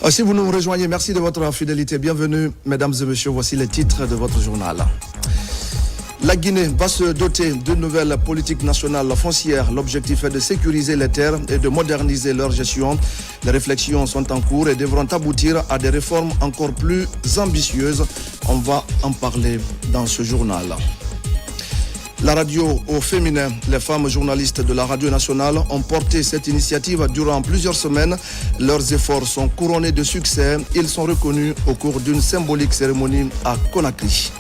Si vous nous rejoignez, merci de votre fidélité. Bienvenue, mesdames et messieurs. Voici les titres de votre journal. La Guinée va se doter d'une nouvelle politique nationale foncière. L'objectif est de sécuriser les terres et de moderniser leur gestion. Les réflexions sont en cours et devront aboutir à des réformes encore plus ambitieuses. On va en parler dans ce journal. La radio au féminin, les femmes journalistes de la radio nationale ont porté cette initiative durant plusieurs semaines. Leurs efforts sont couronnés de succès. Ils sont reconnus au cours d'une symbolique cérémonie à Conakry.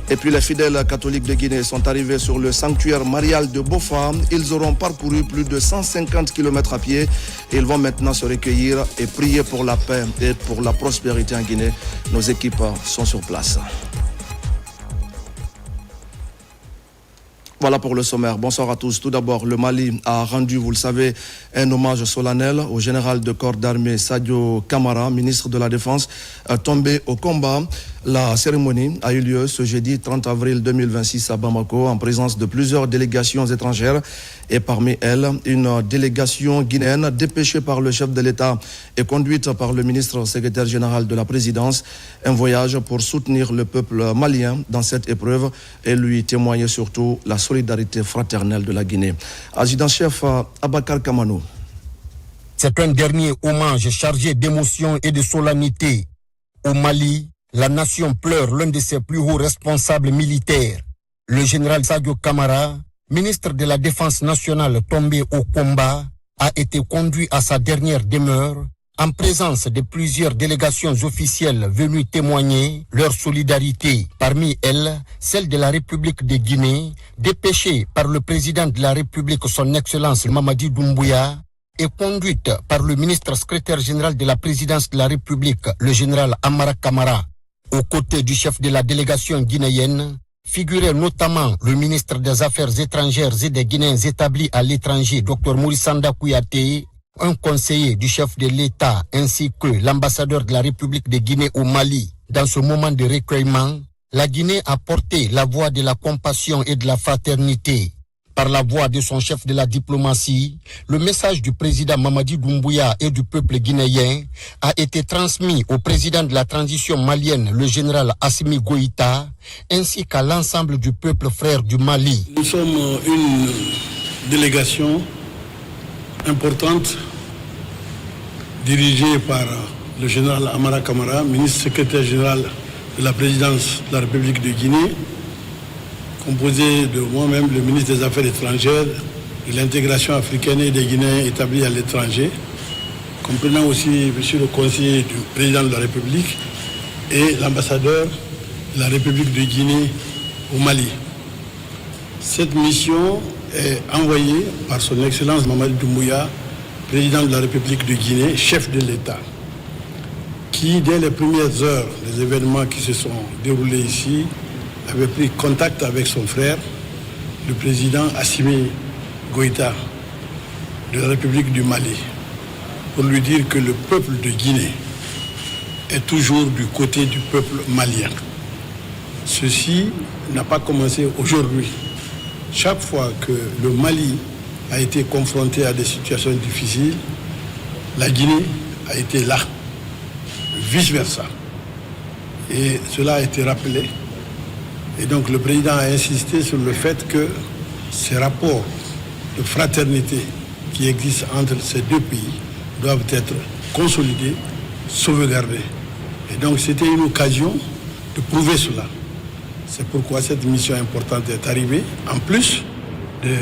Et puis les fidèles catholiques de Guinée sont arrivés sur le sanctuaire marial de Bofa. Ils auront parcouru plus de 150 km à pied. Ils vont maintenant se recueillir et prier pour la paix et pour la prospérité en Guinée. Nos équipes sont sur place. Voilà pour le sommaire. Bonsoir à tous. Tout d'abord, le Mali a rendu, vous le savez, un hommage solennel au général de corps d'armée Sadio Kamara, ministre de la Défense, tombé au combat. La cérémonie a eu lieu ce jeudi 30 avril 2026 à Bamako en présence de plusieurs délégations étrangères et parmi elles une délégation guinéenne dépêchée par le chef de l'État et conduite par le ministre secrétaire général de la présidence. Un voyage pour soutenir le peuple malien dans cette épreuve et lui témoigner surtout la solidarité fraternelle de la Guinée. Adjudant-chef Abakar Kamanou. C'est un dernier hommage chargé d'émotion et de solennité. Au Mali, la nation pleure l'un de ses plus hauts responsables militaires. Le général Sadio Kamara, ministre de la Défense nationale tombé au combat, a été conduit à sa dernière demeure en présence de plusieurs délégations officielles venues témoigner leur solidarité. Parmi elles, celle de la République de Guinée, dépêchée par le président de la République, son Excellence Mamadi Doumbouya, et conduite par le ministre secrétaire général de la présidence de la République, le général Amara Kamara. Aux côtés du chef de la délégation guinéenne, figurait notamment le ministre des Affaires étrangères et des Guinéens établis à l'étranger, Dr Moussanda Kouyaté, un conseiller du chef de l'État ainsi que l'ambassadeur de la République de Guinée au Mali. Dans ce moment de recueillement, la Guinée a porté la voix de la compassion et de la fraternité. Par la voix de son chef de la diplomatie, le message du président Mamadi Doumbouya et du peuple guinéen a été transmis au président de la transition malienne, le général Assimi Goïta, ainsi qu'à l'ensemble du peuple frère du Mali. Nous sommes une délégation importante dirigée par le général Amara Kamara, ministre secrétaire général de la présidence de la République de Guinée, composé de moi-même, le ministre des Affaires étrangères, de l'intégration africaine et des Guinéens établis à l'étranger, comprenant aussi monsieur le conseiller du président de la République et l'ambassadeur de la République de Guinée au Mali. Cette mission est envoyée par son Excellence Mamadi Doumbouya, président de la République de Guinée, chef de l'État, qui, dès les premières heures des événements qui se sont déroulés ici, avait pris contact avec son frère, le président Assimi Goïta de la République du Mali, pour lui dire que le peuple de Guinée est toujours du côté du peuple malien. Ceci n'a pas commencé aujourd'hui. Chaque fois que le Mali a été confronté à des situations difficiles, la Guinée a été là, vice-versa. Et cela a été rappelé. Et donc le président a insisté sur le fait que ces rapports de fraternité qui existent entre ces deux pays doivent être consolidés, sauvegardés. Et donc c'était une occasion de prouver cela. C'est pourquoi cette mission importante est arrivée, en plus des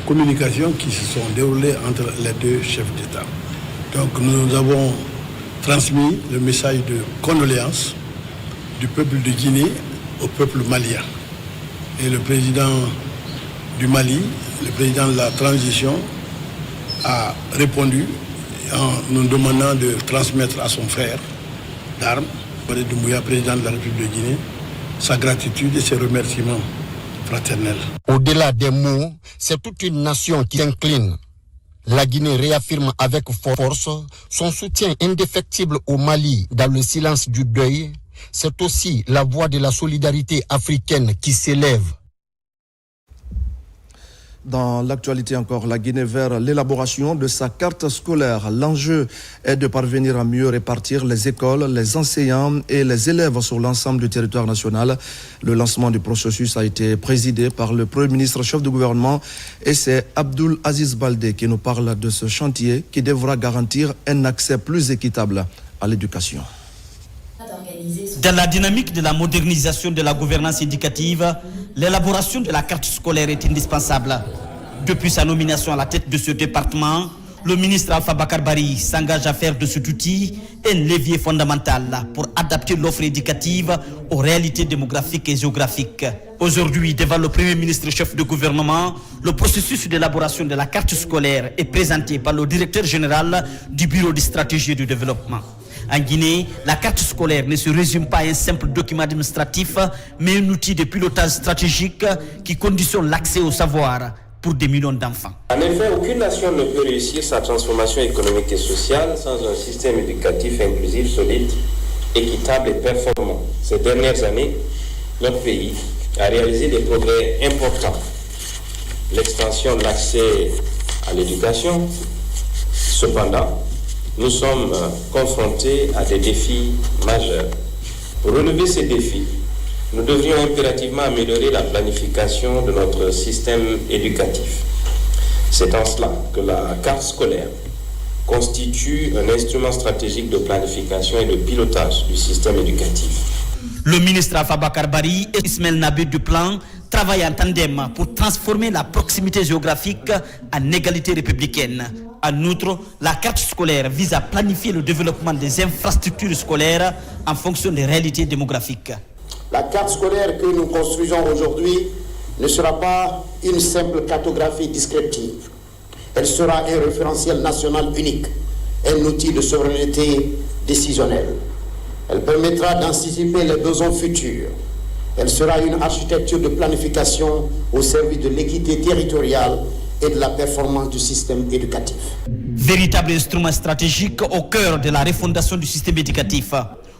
communications qui se sont déroulées entre les deux chefs d'État. Donc nous avons transmis le message de condoléances du peuple de Guinée au peuple malien. Et le président du Mali, le président de la transition, a répondu en nous demandant de transmettre à son frère d'armes, Mamadi Doumbouya, président de la République de Guinée, sa gratitude et ses remerciements fraternels. Au-delà des mots, c'est toute une nation qui s'incline. La Guinée réaffirme avec force son soutien indéfectible au Mali dans le silence du deuil. C'est aussi la voix de la solidarité africaine qui s'élève. Dans l'actualité encore, la Guinée vers l'élaboration de sa carte scolaire. L'enjeu est de parvenir à mieux répartir les écoles, les enseignants et les élèves sur l'ensemble du territoire national. Le lancement du processus a été présidé par le Premier ministre chef du gouvernement et c'est Abdoul Aziz Baldé qui nous parle de ce chantier qui devra garantir un accès plus équitable à l'éducation. Dans la dynamique de la modernisation de la gouvernance éducative, l'élaboration de la carte scolaire est indispensable. Depuis sa nomination à la tête de ce département, le ministre Alpha Bakar Bari s'engage à faire de cet outil un levier fondamental pour adapter l'offre éducative aux réalités démographiques et géographiques. Aujourd'hui, devant le Premier ministre chef de gouvernement, le processus d'élaboration de la carte scolaire est présenté par le directeur général du Bureau de stratégie et de développement. En Guinée, la carte scolaire ne se résume pas à un simple document administratif, mais un outil de pilotage stratégique qui conditionne l'accès au savoir pour des millions d'enfants. En effet, aucune nation ne peut réussir sa transformation économique et sociale sans un système éducatif inclusif, solide, équitable et performant. Ces dernières années, notre pays a réalisé des progrès importants. L'extension de l'accès à l'éducation, cependant, nous sommes confrontés à des défis majeurs. Pour relever ces défis, nous devrions impérativement améliorer la planification de notre système éducatif. C'est en cela que la carte scolaire constitue un instrument stratégique de planification et de pilotage du système éducatif. Le ministre Alpha Bakar Bari et Ismaël Nabé du Plan travaillent en tandem pour transformer la proximité géographique en égalité républicaine. En outre, la carte scolaire vise à planifier le développement des infrastructures scolaires en fonction des réalités démographiques. La carte scolaire que nous construisons aujourd'hui ne sera pas une simple cartographie descriptive. Elle sera un référentiel national unique, un outil de souveraineté décisionnelle. Elle permettra d'anticiper les besoins futurs. Elle sera une architecture de planification au service de l'équité territoriale et de la performance du système éducatif. Véritable instrument stratégique au cœur de la refondation du système éducatif.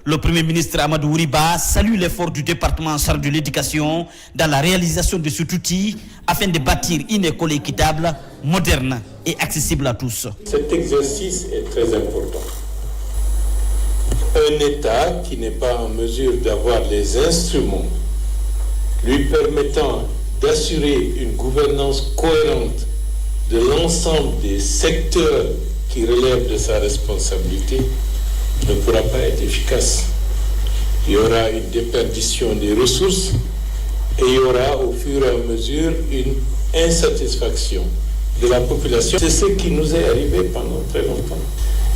Le Premier ministre Amadou Ouriba salue l'effort du département en charge de l'éducation dans la réalisation de cet outil afin de bâtir une école équitable, moderne et accessible à tous. Cet exercice est très important. Un État qui n'est pas en mesure d'avoir les instruments lui permettant d'assurer une gouvernance cohérente de l'ensemble des secteurs qui relèvent de sa responsabilité ne pourra pas être efficace. Il y aura une déperdition des ressources et il y aura au fur et à mesure une insatisfaction de la population. C'est ce qui nous est arrivé pendant très longtemps.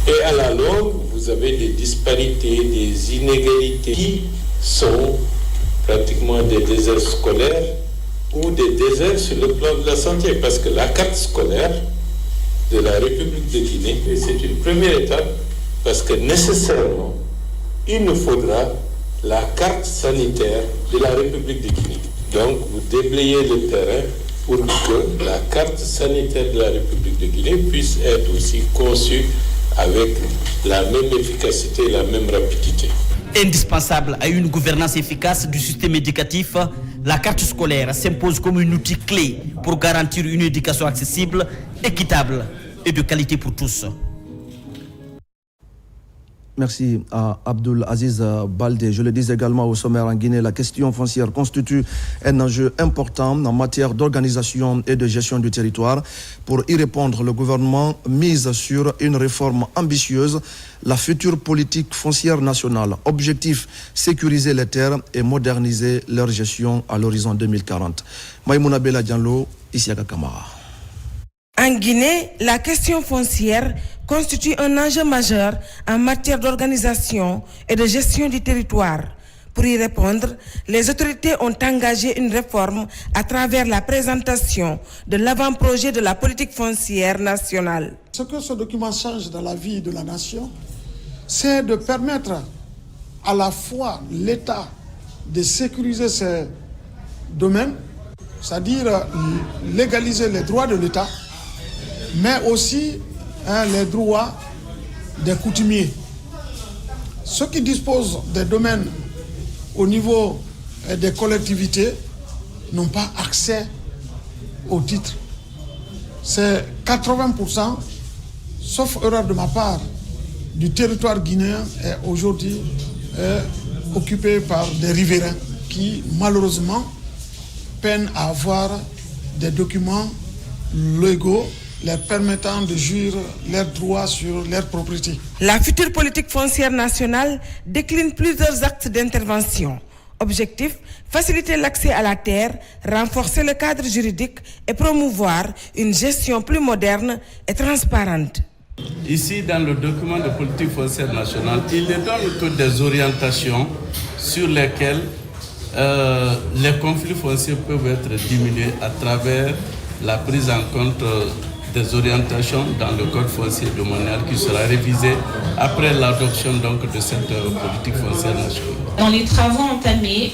Et à la longue, vous avez des disparités, des inégalités qui sont pratiquement des déserts scolaires ou des déserts sur le plan de la santé. Parce que la carte scolaire de la République de Guinée, c'est une première étape parce que nécessairement, il nous faudra la carte sanitaire de la République de Guinée. Donc, vous déblayez le terrain pour que la carte sanitaire de la République de Guinée puisse être aussi conçue avec la même efficacité et la même rapidité. Indispensable à une gouvernance efficace du système éducatif, la carte scolaire s'impose comme un outil clé pour garantir une éducation accessible, équitable et de qualité pour tous. Merci à Abdoul Aziz Baldé. Je le dis également au sommaire en Guinée, la question foncière constitue un enjeu important en matière d'organisation et de gestion du territoire. Pour y répondre, le gouvernement mise sur une réforme ambitieuse, la future politique foncière nationale. Objectif, sécuriser les terres et moderniser leur gestion à l'horizon 2040. Maïmouna Bella Diallo, Isiaka Kamara. En Guinée, la question foncière constitue un enjeu majeur en matière d'organisation et de gestion du territoire. Pour y répondre, les autorités ont engagé une réforme à travers la présentation de l'avant-projet de la politique foncière nationale. Ce que ce document change dans la vie de la nation, c'est de permettre à la fois l'État de sécuriser ses domaines, c'est-à-dire légaliser les droits de l'État, mais aussi les droits des coutumiers. Ceux qui disposent des domaines au niveau des collectivités n'ont pas accès aux titres c'est 80%, sauf erreur de ma part, du territoire guinéen est aujourd'hui occupé par des riverains qui, malheureusement, peinent à avoir des documents légaux leur permettant de jouir leurs droits sur leur propriété. La future politique foncière nationale décline plusieurs axes d'intervention. Objectif, faciliter l'accès à la terre, renforcer le cadre juridique et promouvoir une gestion plus moderne et transparente. Ici, dans le document de politique foncière nationale, il donne toutes des orientations sur lesquelles les conflits fonciers peuvent être diminués à travers la prise en compte des orientations dans le code foncier domanial qui sera révisé après l'adoption donc de cette politique foncière nationale. Dans les travaux entamés,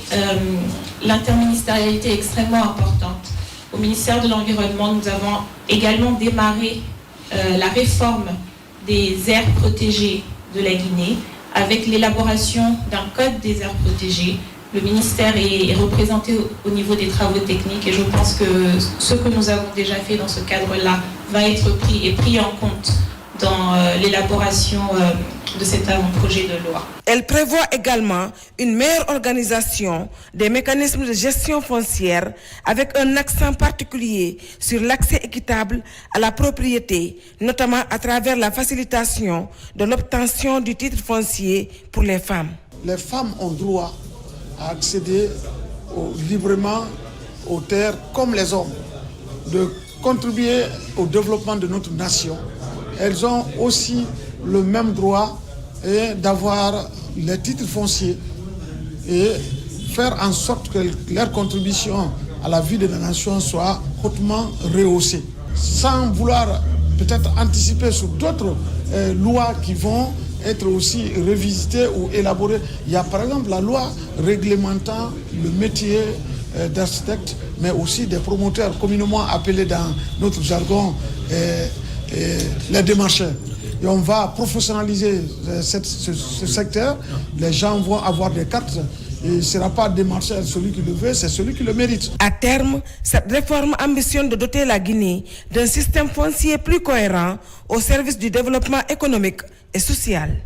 l'interministérialité est extrêmement importante. Au ministère de l'Environnement, nous avons également démarré la réforme des aires protégées de la Guinée avec l'élaboration d'un code des aires protégées. Le ministère est représenté au niveau des travaux techniques et je pense que ce que nous avons déjà fait dans ce cadre-là va être pris en compte dans l'élaboration de cet avant-projet de loi. Elle prévoit également une meilleure organisation des mécanismes de gestion foncière avec un accent particulier sur l'accès équitable à la propriété, notamment à travers la facilitation de l'obtention du titre foncier pour les femmes. Les femmes ont droit à accéder librement aux terres comme les hommes, de contribuer au développement de notre nation. Elles ont aussi le même droit d'avoir les titres fonciers et faire en sorte que leur contribution à la vie de la nation soit hautement rehaussée. Sans vouloir peut-être anticiper sur d'autres lois qui vont être aussi revisitées ou élaborées. Il y a par exemple la loi réglementant le métier d'architecte, mais aussi des promoteurs communément appelés dans notre jargon les démarcheurs. Et on va professionnaliser ce secteur. Les gens vont avoir des cartes. Et il ne sera pas démarcheur celui qui le veut, c'est celui qui le mérite. À terme, cette réforme ambitionne de doter la Guinée d'un système foncier plus cohérent au service du développement économique et social.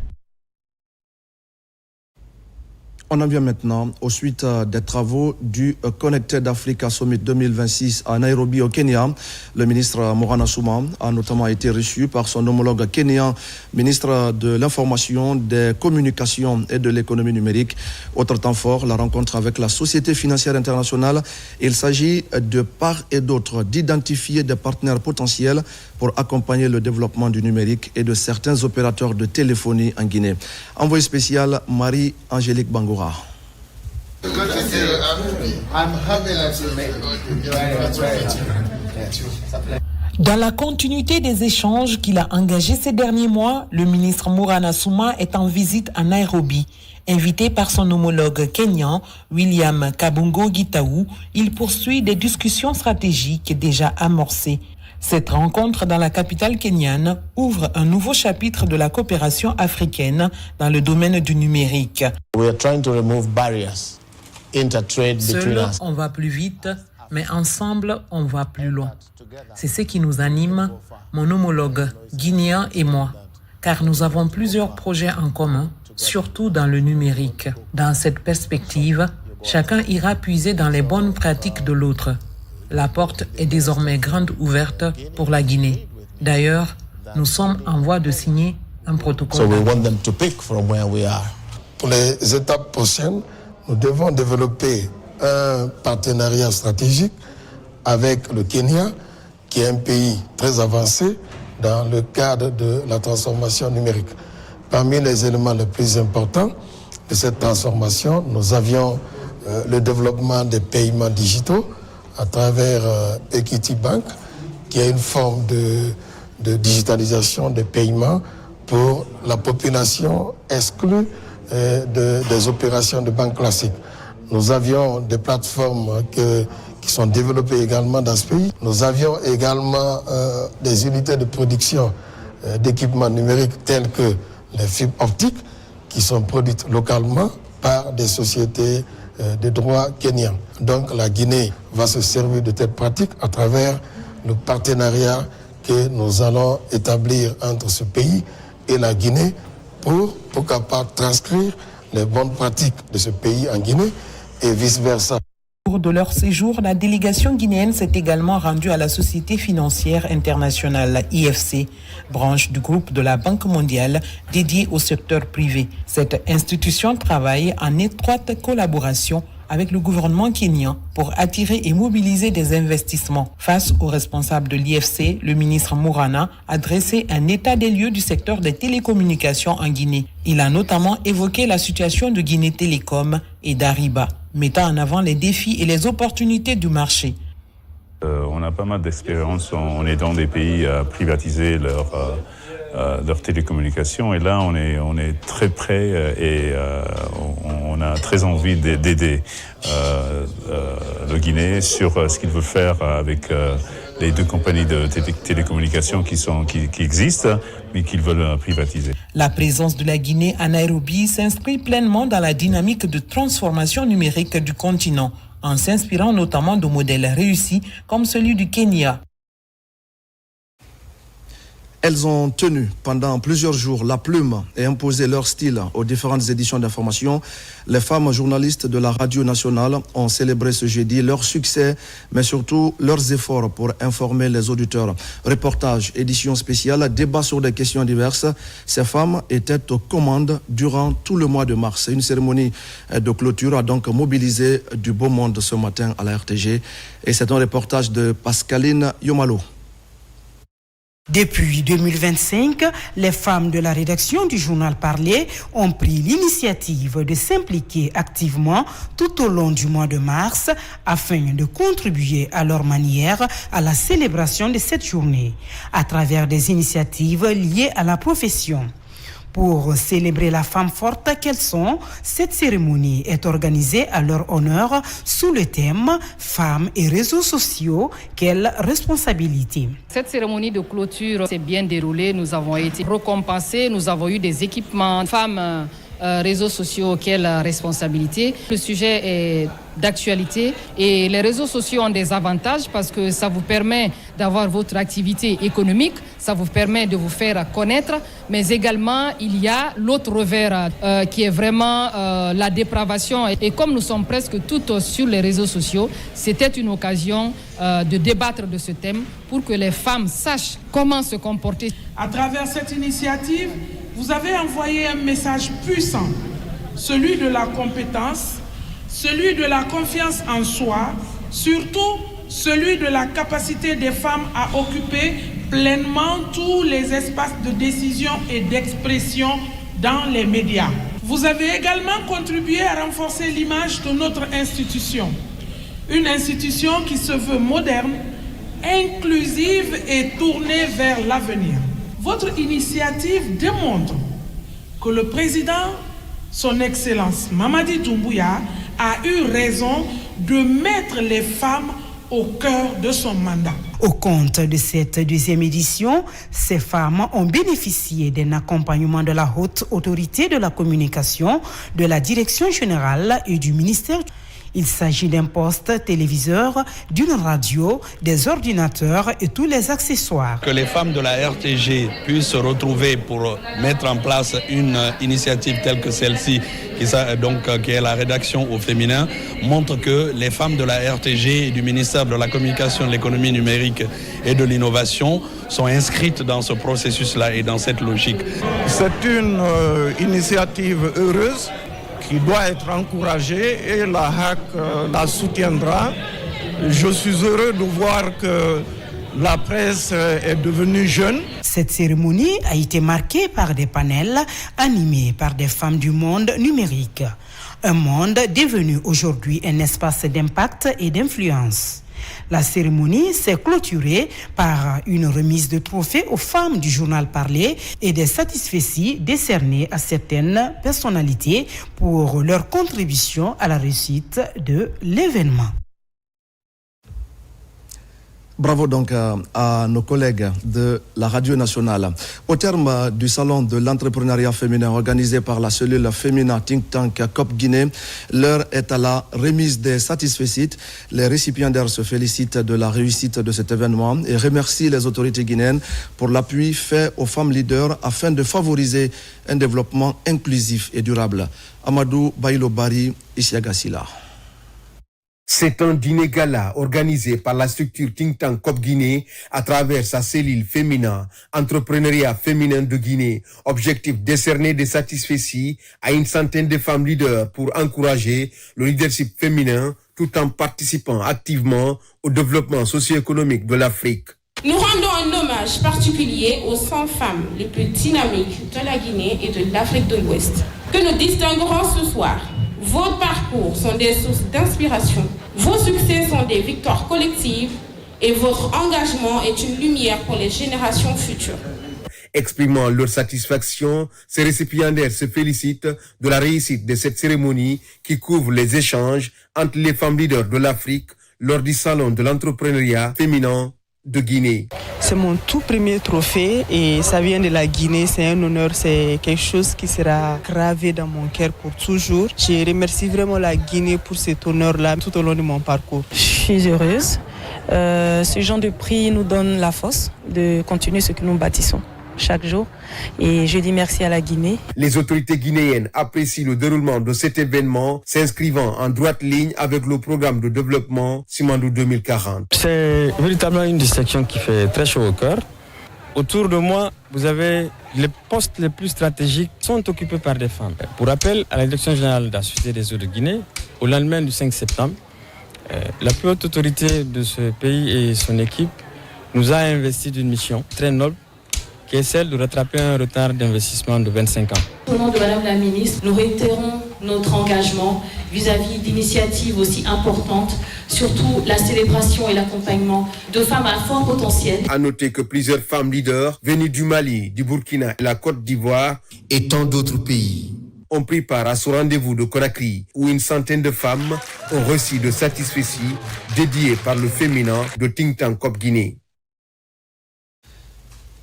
On en vient maintenant aux suites des travaux du Connected Africa Summit 2026 à Nairobi au Kenya. Le ministre Morana Souma a notamment été reçu par son homologue kenyan, ministre de l'Information, des Communications et de l'Économie numérique. Autre temps fort, la rencontre avec la Société financière internationale. Il s'agit de part et d'autre d'identifier des partenaires potentiels pour accompagner le développement du numérique et de certains opérateurs de téléphonie en Guinée. Envoyé spécial Marie-Angélique Bangoura. Dans la continuité des échanges qu'il a engagés ces derniers mois, le ministre Morana Souma est en visite à Nairobi. Invité par son homologue kenyan, William Kabungo Gitaou, il poursuit des discussions stratégiques déjà amorcées. Cette rencontre dans la capitale kenyane ouvre un nouveau chapitre de la coopération africaine dans le domaine du numérique. Seul, on va plus vite, mais ensemble, on va plus loin. C'est ce qui nous anime, mon homologue guinéen et moi, car nous avons plusieurs projets en commun, surtout dans le numérique. Dans cette perspective, chacun ira puiser dans les bonnes pratiques de l'autre. La porte est désormais grande ouverte pour la Guinée. D'ailleurs, nous sommes en voie de signer un protocole. Pour les étapes prochaines, nous devons développer un partenariat stratégique avec le Kenya, qui est un pays très avancé dans le cadre de la transformation numérique. Parmi les éléments les plus importants de cette transformation, nous avions le développement des paiements digitaux à travers Equity Bank, qui est une forme de digitalisation des paiements pour la population exclue des opérations de banque classique. Nous avions des plateformes qui sont développées également dans ce pays. Nous avions également des unités de production d'équipements numériques tels que les fibres optiques qui sont produites localement par des sociétés de droit kenyans. Donc la Guinée va se servir de cette pratique à travers le partenariat que nous allons établir entre ce pays et la Guinée pour capable transcrire les bonnes pratiques de ce pays en Guinée et vice-versa. Au cours de leur séjour, la délégation guinéenne s'est également rendue à la Société financière internationale, IFC, branche du groupe de la Banque mondiale dédiée au secteur privé. Cette institution travaille en étroite collaboration avec le gouvernement kényan pour attirer et mobiliser des investissements. Face aux responsables de l'IFC, le ministre Mourana a dressé un état des lieux du secteur des télécommunications en Guinée. Il a notamment évoqué la situation de Guinée Télécom et d'Ariba, mettant en avant les défis et les opportunités du marché. On a pas mal d'expérience en aidant des pays à privatiser leurs télécommunications, et là on est très près et on a très envie d'aider le Guinée sur ce qu'il veut faire avec les deux compagnies de télécommunications qui existent mais qu'ils veulent privatiser. La présence de la Guinée à Nairobi s'inscrit pleinement dans la dynamique de transformation numérique du continent, en s'inspirant notamment de modèles réussis comme celui du Kenya. Elles ont tenu pendant plusieurs jours la plume et imposé leur style aux différentes éditions d'information. Les femmes journalistes de la radio nationale ont célébré ce jeudi leur succès, mais surtout leurs efforts pour informer les auditeurs. Reportages, éditions spéciales, débats sur des questions diverses. Ces femmes étaient aux commandes durant tout le mois de mars. Une cérémonie de clôture a donc mobilisé du beau monde ce matin à la RTG. Et c'est un reportage de Pascaline Yomalo. Depuis 2025, les femmes de la rédaction du journal Parler ont pris l'initiative de s'impliquer activement tout au long du mois de mars afin de contribuer à leur manière à la célébration de cette journée à travers des initiatives liées à la profession. Pour célébrer la femme forte qu'elles sont, cette cérémonie est organisée à leur honneur sous le thème « Femmes et réseaux sociaux, quelle responsabilité ?» Cette cérémonie de clôture s'est bien déroulée, nous avons été récompensés, nous avons eu des équipements femmes, réseaux sociaux, quelle responsabilité. Le sujet est d'actualité et les réseaux sociaux ont des avantages parce que ça vous permet d'avoir votre activité économique, ça vous permet de vous faire connaître, mais également il y a l'autre revers qui est vraiment la dépravation. Et comme nous sommes presque toutes sur les réseaux sociaux, c'était une occasion de débattre de ce thème pour que les femmes sachent comment se comporter. À travers cette initiative, vous avez envoyé un message puissant, celui de la compétence, celui de la confiance en soi, surtout celui de la capacité des femmes à occuper pleinement tous les espaces de décision et d'expression dans les médias. Vous avez également contribué à renforcer l'image de notre institution, une institution qui se veut moderne, inclusive et tournée vers l'avenir. Votre initiative démontre que le président, son Excellence Mamadi Doumbouya, a eu raison de mettre les femmes au cœur de son mandat. Au compte de cette deuxième édition, ces femmes ont bénéficié d'un accompagnement de la haute autorité de la communication, de la direction générale et du ministère. Il s'agit d'un poste téléviseur, d'une radio, des ordinateurs et tous les accessoires. Que les femmes de la RTG puissent se retrouver pour mettre en place une initiative telle que celle-ci, qui est la rédaction au féminin, montre que les femmes de la RTG et du ministère de la Communication, de l'Économie numérique et de l'Innovation sont inscrites dans ce processus-là et dans cette logique. C'est une initiative heureuse qui doit être encouragée et la HAC la soutiendra. Je suis heureux de voir que la presse est devenue jeune. Cette cérémonie a été marquée par des panels animés par des femmes du monde numérique. Un monde devenu aujourd'hui un espace d'impact et d'influence. La cérémonie s'est clôturée par une remise de trophées aux femmes du journal Parler et des satisfecits décernés à certaines personnalités pour leur contribution à la réussite de l'événement. Bravo donc à nos collègues de la Radio Nationale. Au terme du salon de l'entrepreneuriat féminin organisé par la cellule féminin Think Tank COP Guinée, l'heure est à la remise des satisfecits. Les récipiendaires se félicitent de la réussite de cet événement et remercient les autorités guinéennes pour l'appui fait aux femmes leaders afin de favoriser un développement inclusif et durable. Amadou Bailo Bari, Isiagasila. C'est un dîner gala organisé par la structure Think Tank COP Guinée à travers sa cellule féminin, entrepreneuriat féminin de Guinée. Objectif décerner des satisfecits à une centaine de femmes leaders pour encourager le leadership féminin tout en participant activement au développement socio-économique de l'Afrique. Nous rendons un hommage particulier aux 100 femmes les plus dynamiques de la Guinée et de l'Afrique de l'Ouest, que nous distinguerons ce soir. Vos parcours sont des sources d'inspiration, vos succès sont des victoires collectives et votre engagement est une lumière pour les générations futures. Exprimant leur satisfaction, ces récipiendaires se félicitent de la réussite de cette cérémonie qui couvre les échanges entre les femmes leaders de l'Afrique lors du salon de l'entrepreneuriat féminin de Guinée. C'est mon tout premier trophée et ça vient de la Guinée, c'est un honneur, c'est quelque chose qui sera gravé dans mon cœur pour toujours. Je remercie vraiment la Guinée pour cet honneur-là tout au long de mon parcours. Je suis heureuse. Ce genre de prix nous donne la force de continuer ce que nous bâtissons chaque jour et je dis merci à la Guinée. Les autorités guinéennes apprécient le déroulement de cet événement s'inscrivant en droite ligne avec le programme de développement Simandou 2040. C'est véritablement une distinction qui fait très chaud au cœur. Autour de moi, vous avez les postes les plus stratégiques sont occupés par des femmes. Pour rappel, à la direction générale de la Société des eaux de Guinée, au lendemain du 5 septembre, la plus haute autorité de ce pays et son équipe nous a investi d'une mission très noble qui est celle de rattraper un retard d'investissement de 25 ans. Au nom de Madame la Ministre, nous réitérons notre engagement vis-à-vis d'initiatives aussi importantes, surtout la célébration et l'accompagnement de femmes à fort potentiel. À noter que plusieurs femmes leaders venues du Mali, du Burkina et la Côte d'Ivoire et tant d'autres pays ont pris part à ce rendez-vous de Conakry où une centaine de femmes ont reçu de satisfecits dédiés par le féminin de Think Tank COP Guinée.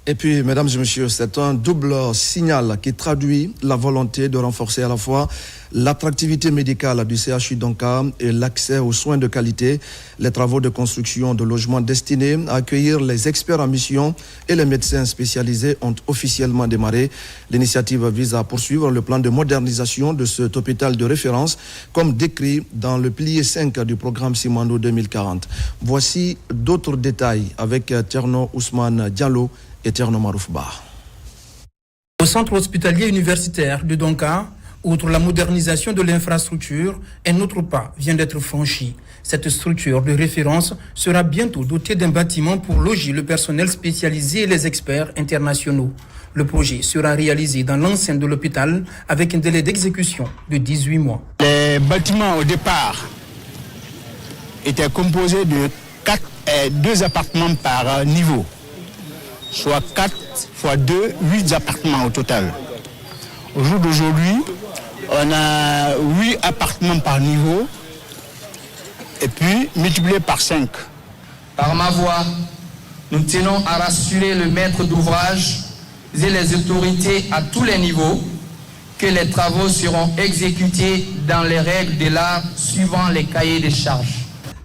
Et puis, mesdames et messieurs, c'est un double signal qui traduit la volonté de renforcer à la fois l'attractivité médicale du CHU Donka et l'accès aux soins de qualité. Les travaux de construction de logements destinés à accueillir les experts en mission et les médecins spécialisés ont officiellement démarré. L'initiative vise à poursuivre le plan de modernisation de cet hôpital de référence, comme décrit dans le pilier 5 du programme Simandou 2040. Voici d'autres détails avec Tierno Ousmane Diallo et Tierno Marouf Ba. Au centre hospitalier universitaire de Donka, outre la modernisation de l'infrastructure, un autre pas vient d'être franchi. Cette structure de référence sera bientôt dotée d'un bâtiment pour loger le personnel spécialisé et les experts internationaux. Le projet sera réalisé dans l'enceinte de l'hôpital avec un délai d'exécution de 18 mois. Les bâtiments au départ étaient composés de 2 appartements par niveau, soit 4 x 2, 8 appartements au total. Au jour d'aujourd'hui, on a 8 appartements par niveau et puis multiplié par 5. Par ma voix, nous tenons à rassurer le maître d'ouvrage et les autorités à tous les niveaux que les travaux seront exécutés dans les règles de l'art suivant les cahiers des charges.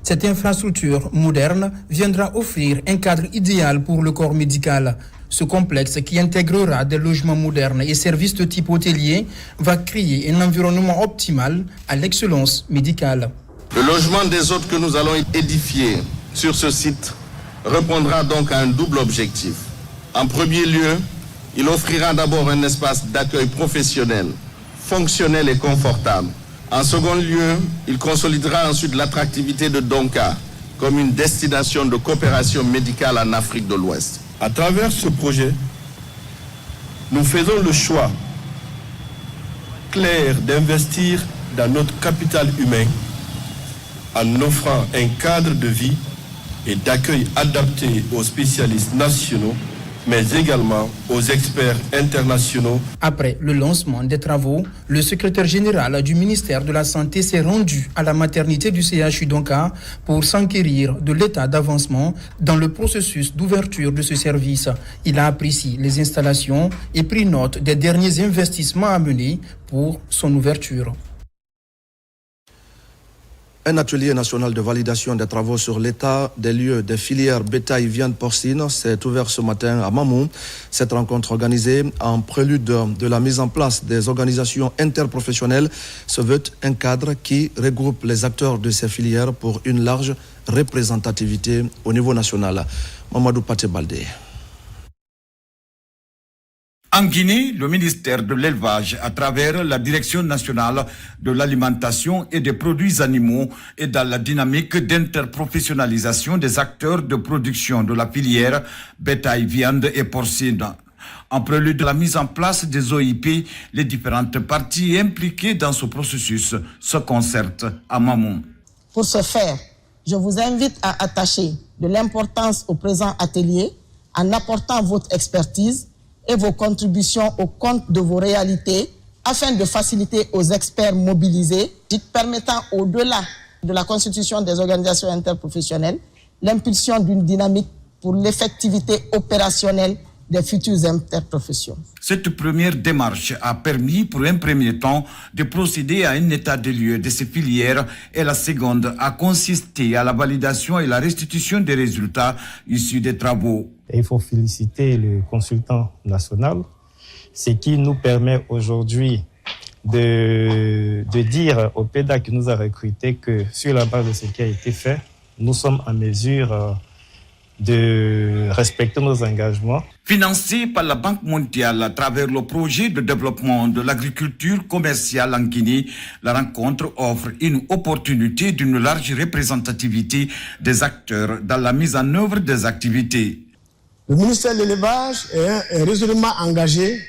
Cette infrastructure moderne viendra offrir un cadre idéal pour le corps médical. Ce complexe qui intégrera des logements modernes et services de type hôtelier va créer un environnement optimal à l'excellence médicale. Le logement des hôtes que nous allons édifier sur ce site répondra donc à un double objectif. En premier lieu, il offrira d'abord un espace d'accueil professionnel, fonctionnel et confortable. En second lieu, il consolidera ensuite l'attractivité de Donka comme une destination de coopération médicale en Afrique de l'Ouest. À travers ce projet, nous faisons le choix clair d'investir dans notre capital humain en offrant un cadre de vie et d'accueil adapté aux spécialistes nationaux mais également aux experts internationaux. Après le lancement des travaux, le secrétaire général du ministère de la Santé s'est rendu à la maternité du CHU Donka pour s'enquérir de l'état d'avancement dans le processus d'ouverture de ce service. Il a apprécié les installations et pris note des derniers investissements à mener pour son ouverture. Un atelier national de validation des travaux sur l'état des lieux des filières bétail viande porcine s'est ouvert ce matin à Mamou. Cette rencontre organisée en prélude de la mise en place des organisations interprofessionnelles se veut un cadre qui regroupe les acteurs de ces filières pour une large représentativité au niveau national. Mamadou Paté Baldé. En Guinée, le ministère de l'Élevage, à travers la Direction nationale de l'alimentation et des produits animaux, est dans la dynamique d'interprofessionnalisation des acteurs de production de la filière bétail, viande et porcine. En prélude de la mise en place des OIP, les différentes parties impliquées dans ce processus se concertent à Mamou. Pour ce faire, je vous invite à attacher de l'importance au présent atelier en apportant votre expertise et vos contributions au compte de vos réalités afin de faciliter aux experts mobilisés, permettant au-delà de la constitution des organisations interprofessionnelles, l'impulsion d'une dynamique pour l'effectivité opérationnelle des futures interprofessions. Cette première démarche a permis pour un premier temps de procéder à un état des lieux de ces filières et la seconde a consisté à la validation et la restitution des résultats issus des travaux. Et il faut féliciter le consultant national, ce qui nous permet aujourd'hui de dire au PEDA qui nous a recrutés que sur la base de ce qui a été fait, nous sommes en mesure de respecter nos engagements. Financé par la Banque mondiale à travers le projet de développement de l'agriculture commerciale en Guinée, la rencontre offre une opportunité d'une large représentativité des acteurs dans la mise en œuvre des activités. Le ministère de l'élevage est résolument engagé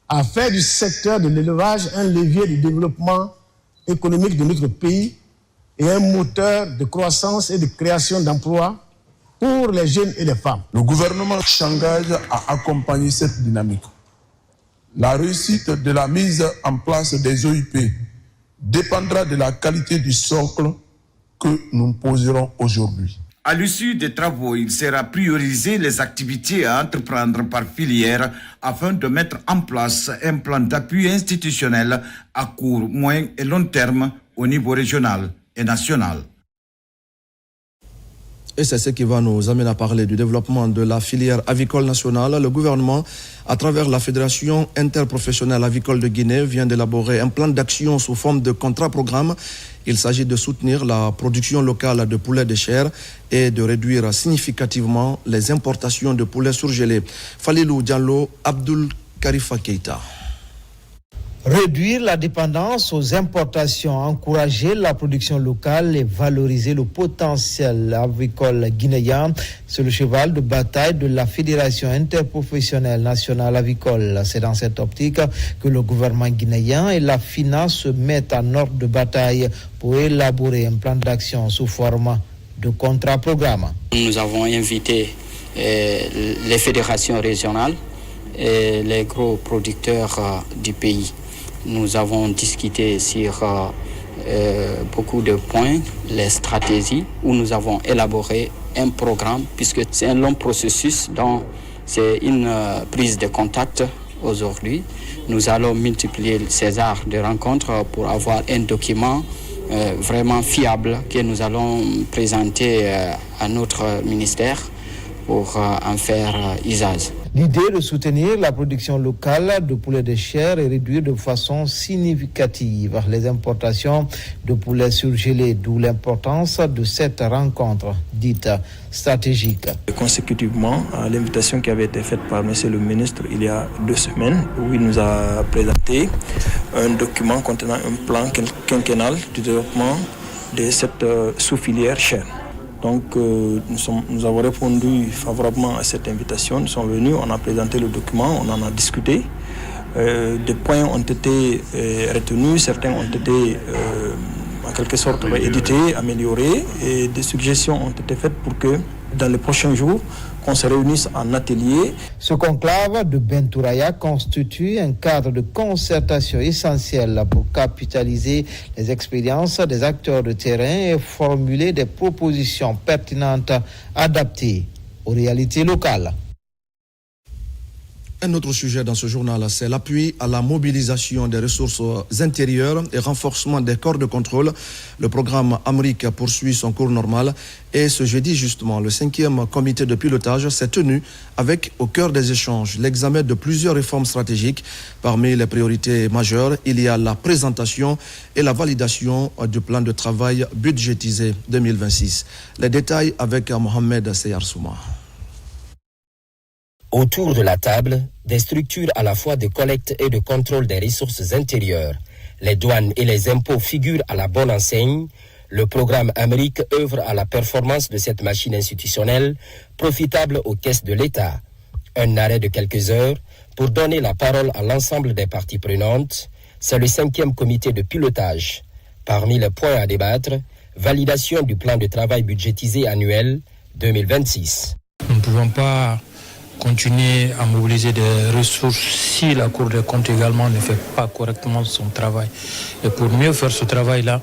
à faire du secteur de l'élevage un levier de développement économique de notre pays et un moteur de croissance et de création d'emplois pour les jeunes et les femmes. Le gouvernement s'engage à accompagner cette dynamique. La réussite de la mise en place des OIP dépendra de la qualité du socle que nous poserons aujourd'hui. À l'issue des travaux, il sera priorisé les activités à entreprendre par filière afin de mettre en place un plan d'appui institutionnel à court, moyen et long terme au niveau régional et national. Et c'est ce qui va nous amener à parler du développement de la filière avicole nationale. Le gouvernement, à travers la Fédération interprofessionnelle avicole de Guinée, vient d'élaborer un plan d'action sous forme de contrat-programme. Il s'agit de soutenir la production locale de poulets de chair et de réduire significativement les importations de poulets surgelés. Falilou Diallo, Abdul Karifa Keita. Réduire la dépendance aux importations, encourager la production locale et valoriser le potentiel avicole guinéen, c'est le cheval de bataille de la Fédération interprofessionnelle nationale avicole. C'est dans cette optique que le gouvernement guinéen et la FINA se mettent en ordre de bataille pour élaborer un plan d'action sous forme de contrat-programme. Nous avons invité les fédérations régionales et les gros producteurs du pays. Nous avons discuté sur beaucoup de points, les stratégies, où nous avons élaboré un programme, puisque c'est un long processus, donc c'est une prise de contact aujourd'hui. Nous allons multiplier ces heures de rencontres pour avoir un document vraiment fiable que nous allons présenter à notre ministère pour en faire usage. L'idée de soutenir la production locale de poulets de chair et réduire de façon significative les importations de poulets surgelés, d'où l'importance de cette rencontre dite stratégique. Consécutivement à l'invitation qui avait été faite par M. le ministre il y a 2 semaines, où il nous a présenté un document contenant un plan quinquennal du développement de cette sous-filière chair. Donc nous avons répondu favorablement à cette invitation. Nous sommes venus, on a présenté le document, on en a discuté. Des points ont été retenus, certains ont été en quelque sorte réédités, améliorés, et des suggestions ont été faites pour que dans les prochains jours qu'on se réunisse en atelier. Ce conclave de Bentouraya constitue un cadre de concertation essentiel pour capitaliser les expériences des acteurs de terrain et formuler des propositions pertinentes adaptées aux réalités locales. Un autre sujet dans ce journal, c'est l'appui à la mobilisation des ressources intérieures et renforcement des corps de contrôle. Le programme Amérique poursuit son cours normal et ce jeudi justement, le 5e comité de pilotage s'est tenu avec au cœur des échanges l'examen de plusieurs réformes stratégiques. Parmi les priorités majeures, il y a la présentation et la validation du plan de travail budgétisé 2026. Les détails avec Mohamed Seyar Souma. Autour de la table, des structures à la fois de collecte et de contrôle des ressources intérieures. Les douanes et les impôts figurent à la bonne enseigne. Le programme Amérique œuvre à la performance de cette machine institutionnelle, profitable aux caisses de l'État. Un arrêt de quelques heures pour donner la parole à l'ensemble des parties prenantes. C'est le 5e comité de pilotage. Parmi les points à débattre, validation du plan de travail budgétisé annuel 2026. Nous ne pouvons pas continuer à mobiliser des ressources si la Cour des comptes également ne fait pas correctement son travail. Et pour mieux faire ce travail-là,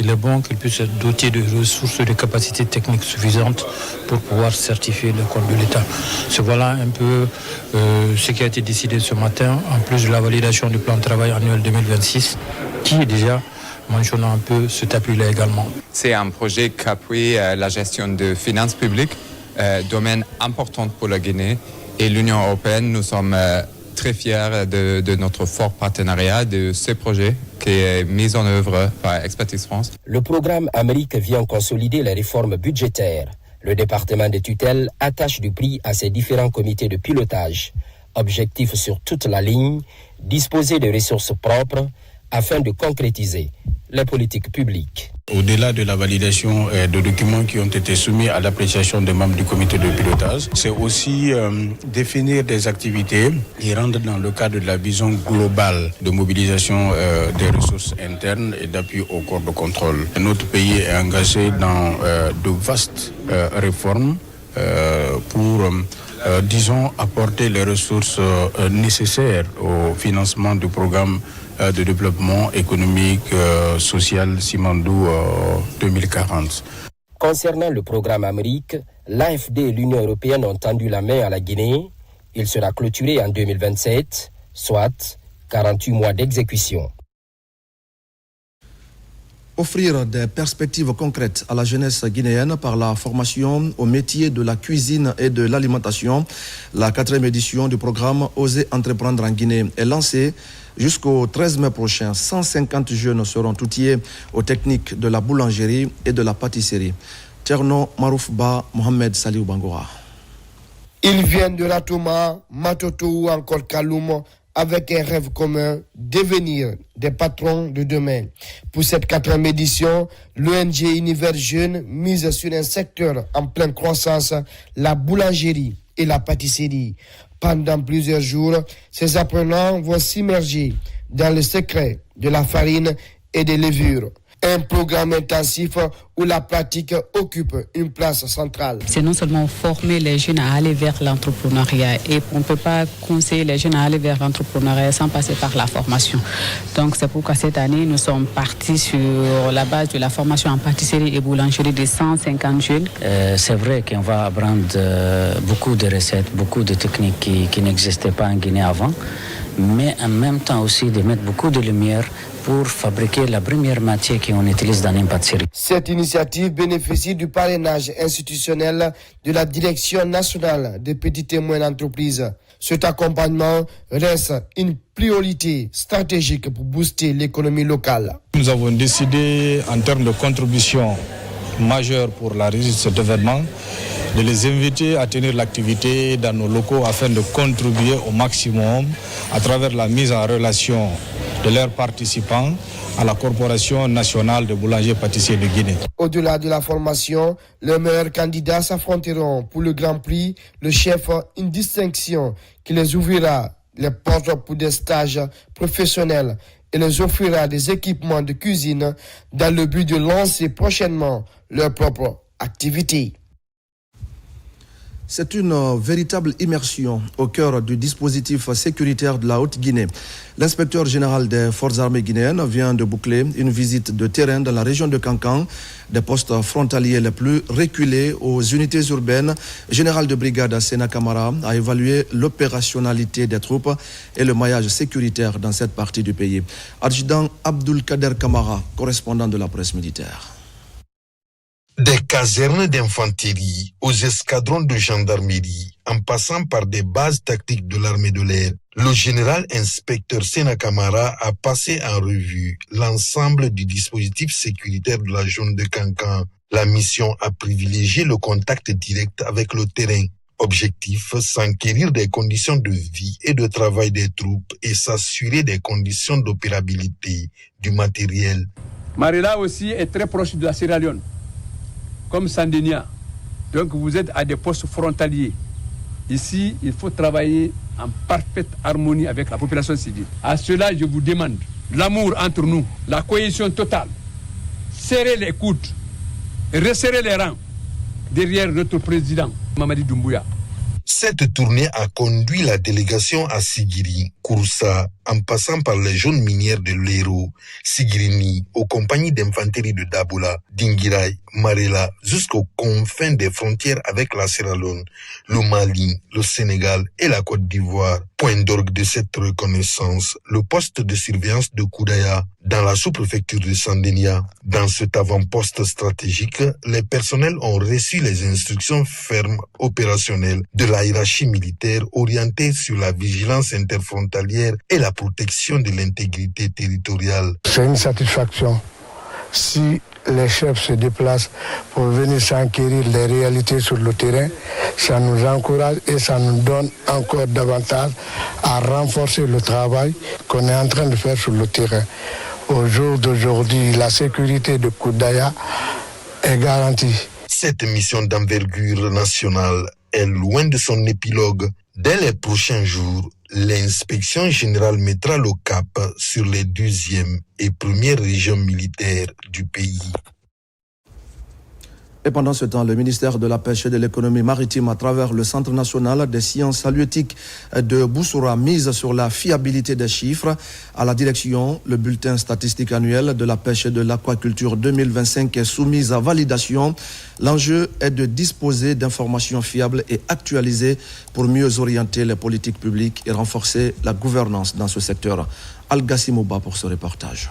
il est bon qu'il puisse être doté de ressources et de capacités techniques suffisantes pour pouvoir certifier le compte de l'État. C'est voilà un peu ce qui a été décidé ce matin, en plus de la validation du plan de travail annuel 2026, qui est déjà mentionnant un peu cet appui-là également. C'est un projet qui appuie la gestion de finances publiques, domaine important pour la Guinée. Et l'Union européenne, nous sommes très fiers de notre fort partenariat de ce projet qui est mis en œuvre par Expertise France. Le programme Amérique vient consolider les réformes budgétaires. Le département de tutelle attache du prix à ses différents comités de pilotage. Objectif sur toute la ligne, disposer de ressources propres afin de concrétiser les politiques publiques. Au-delà de la validation de documents qui ont été soumis à l'appréciation des membres du comité de pilotage, c'est aussi définir des activités qui rentrent dans le cadre de la vision globale de mobilisation des ressources internes et d'appui au corps de contrôle. Notre pays est engagé dans de vastes réformes pour disons, apporter les ressources nécessaires au financement du programme de développement économique, social Simandou 2040. Concernant le programme Amérique, l'AFD et l'Union européenne ont tendu la main à la Guinée. Il sera clôturé en 2027, soit 48 mois d'exécution. Offrir des perspectives concrètes à la jeunesse guinéenne par la formation au métier de la cuisine et de l'alimentation. La 4e édition du programme Oser entreprendre en Guinée est lancée jusqu'au 13 mai prochain. 150 jeunes seront outillés aux techniques de la boulangerie et de la pâtisserie. Tcherno Maroufba, Mohamed Saliou Bangora. Ils viennent de Ratouma, Matoto ou encore Kaloum, avec un rêve commun, devenir des patrons de demain. Pour cette 4e édition, l'ONG Univers Jeunes mise sur un secteur en pleine croissance, la boulangerie et la pâtisserie. Pendant plusieurs jours, ces apprenants vont s'immerger dans le secret de la farine et des levures. Un programme intensif où la pratique occupe une place centrale. C'est non seulement former les jeunes à aller vers l'entrepreneuriat, et on ne peut pas conseiller les jeunes à aller vers l'entrepreneuriat sans passer par la formation. Donc c'est pourquoi cette année, nous sommes partis sur la base de la formation en pâtisserie et boulangerie de 150 jeunes. C'est vrai qu'on va apprendre beaucoup de recettes, beaucoup de techniques qui n'existaient pas en Guinée avant, mais en même temps aussi de mettre beaucoup de lumière pour fabriquer la première matière qu'on utilise dans une pâtisserie. Cette initiative bénéficie du parrainage institutionnel de la Direction nationale des petites et moyennes entreprises. Cet accompagnement reste une priorité stratégique pour booster l'économie locale. Nous avons décidé, en termes de contribution majeure pour la réussite de cet événement, de les inviter à tenir l'activité dans nos locaux afin de contribuer au maximum à travers la mise en relation de leurs participants à la Corporation nationale de boulangers-pâtissiers de Guinée. Au-delà de la formation, les meilleurs candidats s'affronteront pour le Grand Prix, le chef, une distinction qui les ouvrira les portes pour des stages professionnels et les offrira des équipements de cuisine dans le but de lancer prochainement leur propre activité. C'est une véritable immersion au cœur du dispositif sécuritaire de la Haute-Guinée. L'inspecteur général des forces armées guinéennes vient de boucler une visite de terrain dans la région de Kankan, des postes frontaliers les plus reculés aux unités urbaines. Général de brigade Sena Kamara a évalué l'opérationnalité des troupes et le maillage sécuritaire dans cette partie du pays. Adjudant Abdul Kader Kamara, correspondant de la presse militaire. Des casernes d'infanterie aux escadrons de gendarmerie, en passant par des bases tactiques de l'armée de l'air, le général inspecteur Sena Kamara a passé en revue l'ensemble du dispositif sécuritaire de la zone de Kankan. La mission a privilégié le contact direct avec le terrain. Objectif, s'enquérir des conditions de vie et de travail des troupes et s'assurer des conditions d'opérabilité du matériel. Marela aussi est très proche de la Sierra Leone, comme Sandenia. Donc vous êtes à des postes frontaliers. Ici, il faut travailler en parfaite harmonie avec la population civile. À cela, je vous demande l'amour entre nous, la cohésion totale. Serrez les coudes et resserrez les rangs derrière notre président, Mamadi Doumbouya. Cette tournée a conduit la délégation à Sigiri, Kouroussa, en passant par les zones minières de Lero, Sigirini, aux compagnies d'infanterie de Daboula, Dingirai, Marela, jusqu'aux confins des frontières avec la Sierra Leone, le Mali, le Sénégal et la Côte d'Ivoire. Point d'orgue de cette reconnaissance, le poste de surveillance de Koudaya, dans la sous-préfecture de Sandenia. Dans cet avant-poste stratégique, les personnels ont reçu les instructions fermes opérationnelles de la hiérarchie militaire orientée sur la vigilance interfrontalière et la protection de l'intégrité territoriale. C'est une satisfaction si les chefs se déplacent pour venir s'enquérir des réalités sur le terrain. Ça nous encourage et ça nous donne encore davantage à renforcer le travail qu'on est en train de faire sur le terrain. Au jour d'aujourd'hui, la sécurité de Koudaya est garantie. Cette mission d'envergure nationale est loin de son épilogue. Dès les prochains jours, l'inspection générale mettra le cap sur les 2e et 1res régions militaires du pays. Et pendant ce temps, le ministère de la Pêche et de l'Économie maritime, à travers le Centre national des sciences halieutiques de Boussoura, mise sur la fiabilité des chiffres. À la direction, le bulletin statistique annuel de la pêche et de l'aquaculture 2025 est soumis à validation. L'enjeu est de disposer d'informations fiables et actualisées pour mieux orienter les politiques publiques et renforcer la gouvernance dans ce secteur. Al-Gassim Mouba pour ce reportage.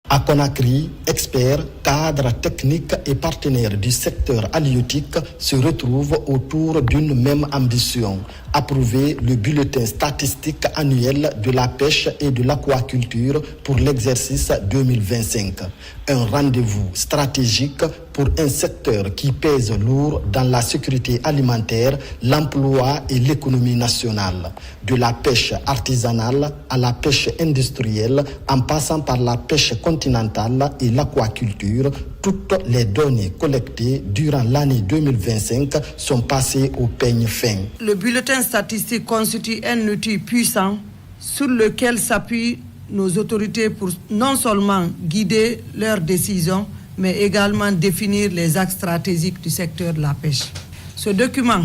À Conakry, experts, cadres techniques et partenaires du secteur halieutique se retrouvent autour d'une même ambition, approuver le bulletin statistique annuel de la pêche et de l'aquaculture pour l'exercice 2025. Un rendez-vous stratégique pour un secteur qui pèse lourd dans la sécurité alimentaire, l'emploi et l'économie nationale. De la pêche artisanale à la pêche industrielle, en passant par la pêche continentale et l'aquaculture, toutes les données collectées durant l'année 2025 sont passées au peigne fin. Le bulletin statistique constitue un outil puissant sur lequel s'appuient nos autorités pour non seulement guider leurs décisions, mais également définir les axes stratégiques du secteur de la pêche. Ce document,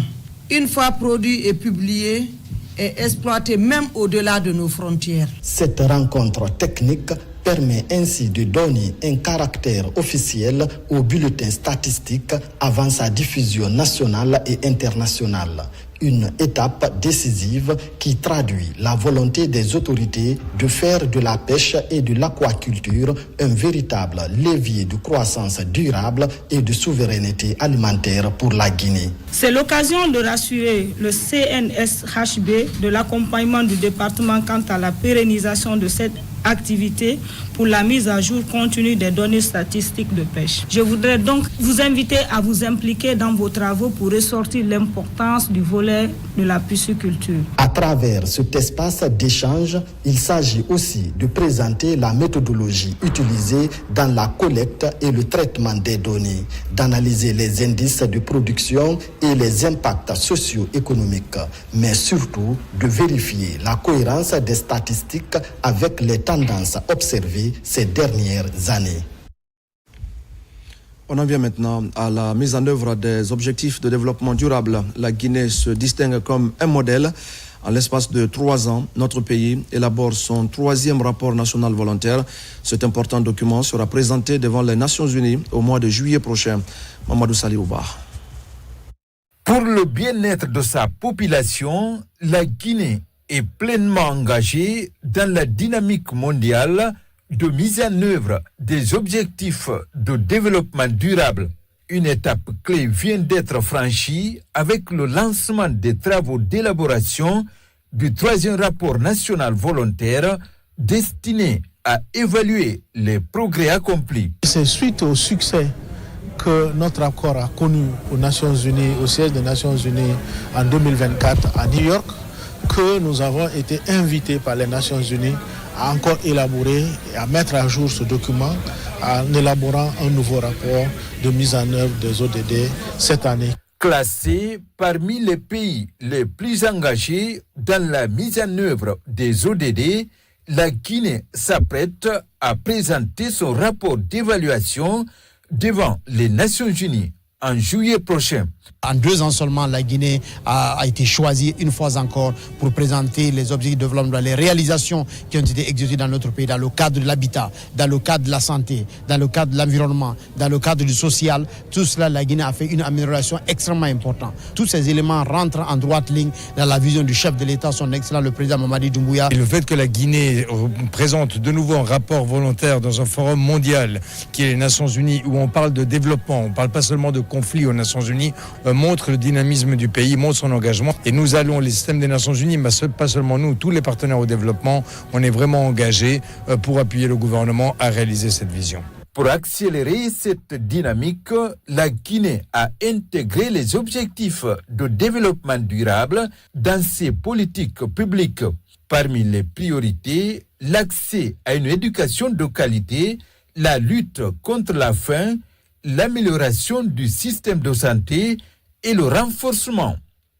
une fois produit et publié, est exploité même au-delà de nos frontières. Cette rencontre technique permet ainsi de donner un caractère officiel au bulletin statistique avant sa diffusion nationale et internationale. Une étape décisive qui traduit la volonté des autorités de faire de la pêche et de l'aquaculture un véritable levier de croissance durable et de souveraineté alimentaire pour la Guinée. C'est l'occasion de rassurer le CNSHB de l'accompagnement du département quant à la pérennisation de cette activité pour la mise à jour continue des données statistiques de pêche. Je voudrais donc vous inviter à vous impliquer dans vos travaux pour ressortir l'importance du volet de la pisciculture. À travers cet espace d'échange, il s'agit aussi de présenter la méthodologie utilisée dans la collecte et le traitement des données, d'analyser les indices de production et les impacts socio-économiques, mais surtout de vérifier la cohérence des statistiques avec les tendances observées ces dernières années. On en vient maintenant à la mise en œuvre des objectifs de développement durable. La Guinée se distingue comme un modèle. En l'espace de 3 ans, notre pays élabore son 3e rapport national volontaire. Cet important document sera présenté devant les Nations Unies au mois de juillet prochain. Mamadou Saliouba. Pour le bien-être de sa population, la Guinée est pleinement engagée dans la dynamique mondiale de mise en œuvre des objectifs de développement durable. Une étape clé vient d'être franchie avec le lancement des travaux d'élaboration du 3e rapport national volontaire destiné à évaluer les progrès accomplis. C'est suite au succès que notre accord a connu aux Nations Unies, au siège des Nations Unies en 2024 à New York, que nous avons été invités par les Nations Unies à encore élaborer et à mettre à jour ce document en élaborant un nouveau rapport de mise en œuvre des ODD cette année. Classé parmi les pays les plus engagés dans la mise en œuvre des ODD, la Guinée s'apprête à présenter son rapport d'évaluation devant les Nations Unies en juillet prochain. En 2 ans seulement, la Guinée a été choisie une fois encore pour présenter les objectifs de développement, les réalisations qui ont été exécutées dans notre pays, dans le cadre de l'habitat, dans le cadre de la santé, dans le cadre de l'environnement, dans le cadre du social. Tout cela, la Guinée a fait une amélioration extrêmement importante. Tous ces éléments rentrent en droite ligne dans la vision du chef de l'État, son excellent le président Mamadi Doumbouya. Et le fait que la Guinée présente de nouveau un rapport volontaire dans un forum mondial qui est les Nations Unies, où on parle de développement, on ne parle pas seulement de conflit aux Nations Unies, montre le dynamisme du pays, montre son engagement. Et nous allons, les systèmes des Nations Unies, mais pas seulement nous, tous les partenaires au développement, on est vraiment engagés pour appuyer le gouvernement à réaliser cette vision. Pour accélérer cette dynamique, la Guinée a intégré les objectifs de développement durable dans ses politiques publiques. Parmi les priorités, l'accès à une éducation de qualité, la lutte contre la faim, l'amélioration du système de santé et le renforcement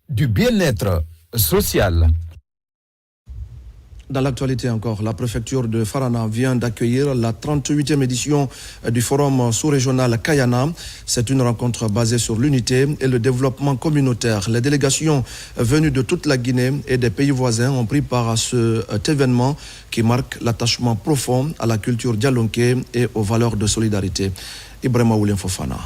du bien-être social. Dans l'actualité encore, la préfecture de Farana vient d'accueillir la 38e édition du forum sous-régional Kayana. C'est une rencontre basée sur l'unité et le développement communautaire. Les délégations venues de toute la Guinée et des pays voisins ont pris part à cet événement qui marque l'attachement profond à la culture dialonké et aux valeurs de solidarité. Ibrahima Oulien Fofana.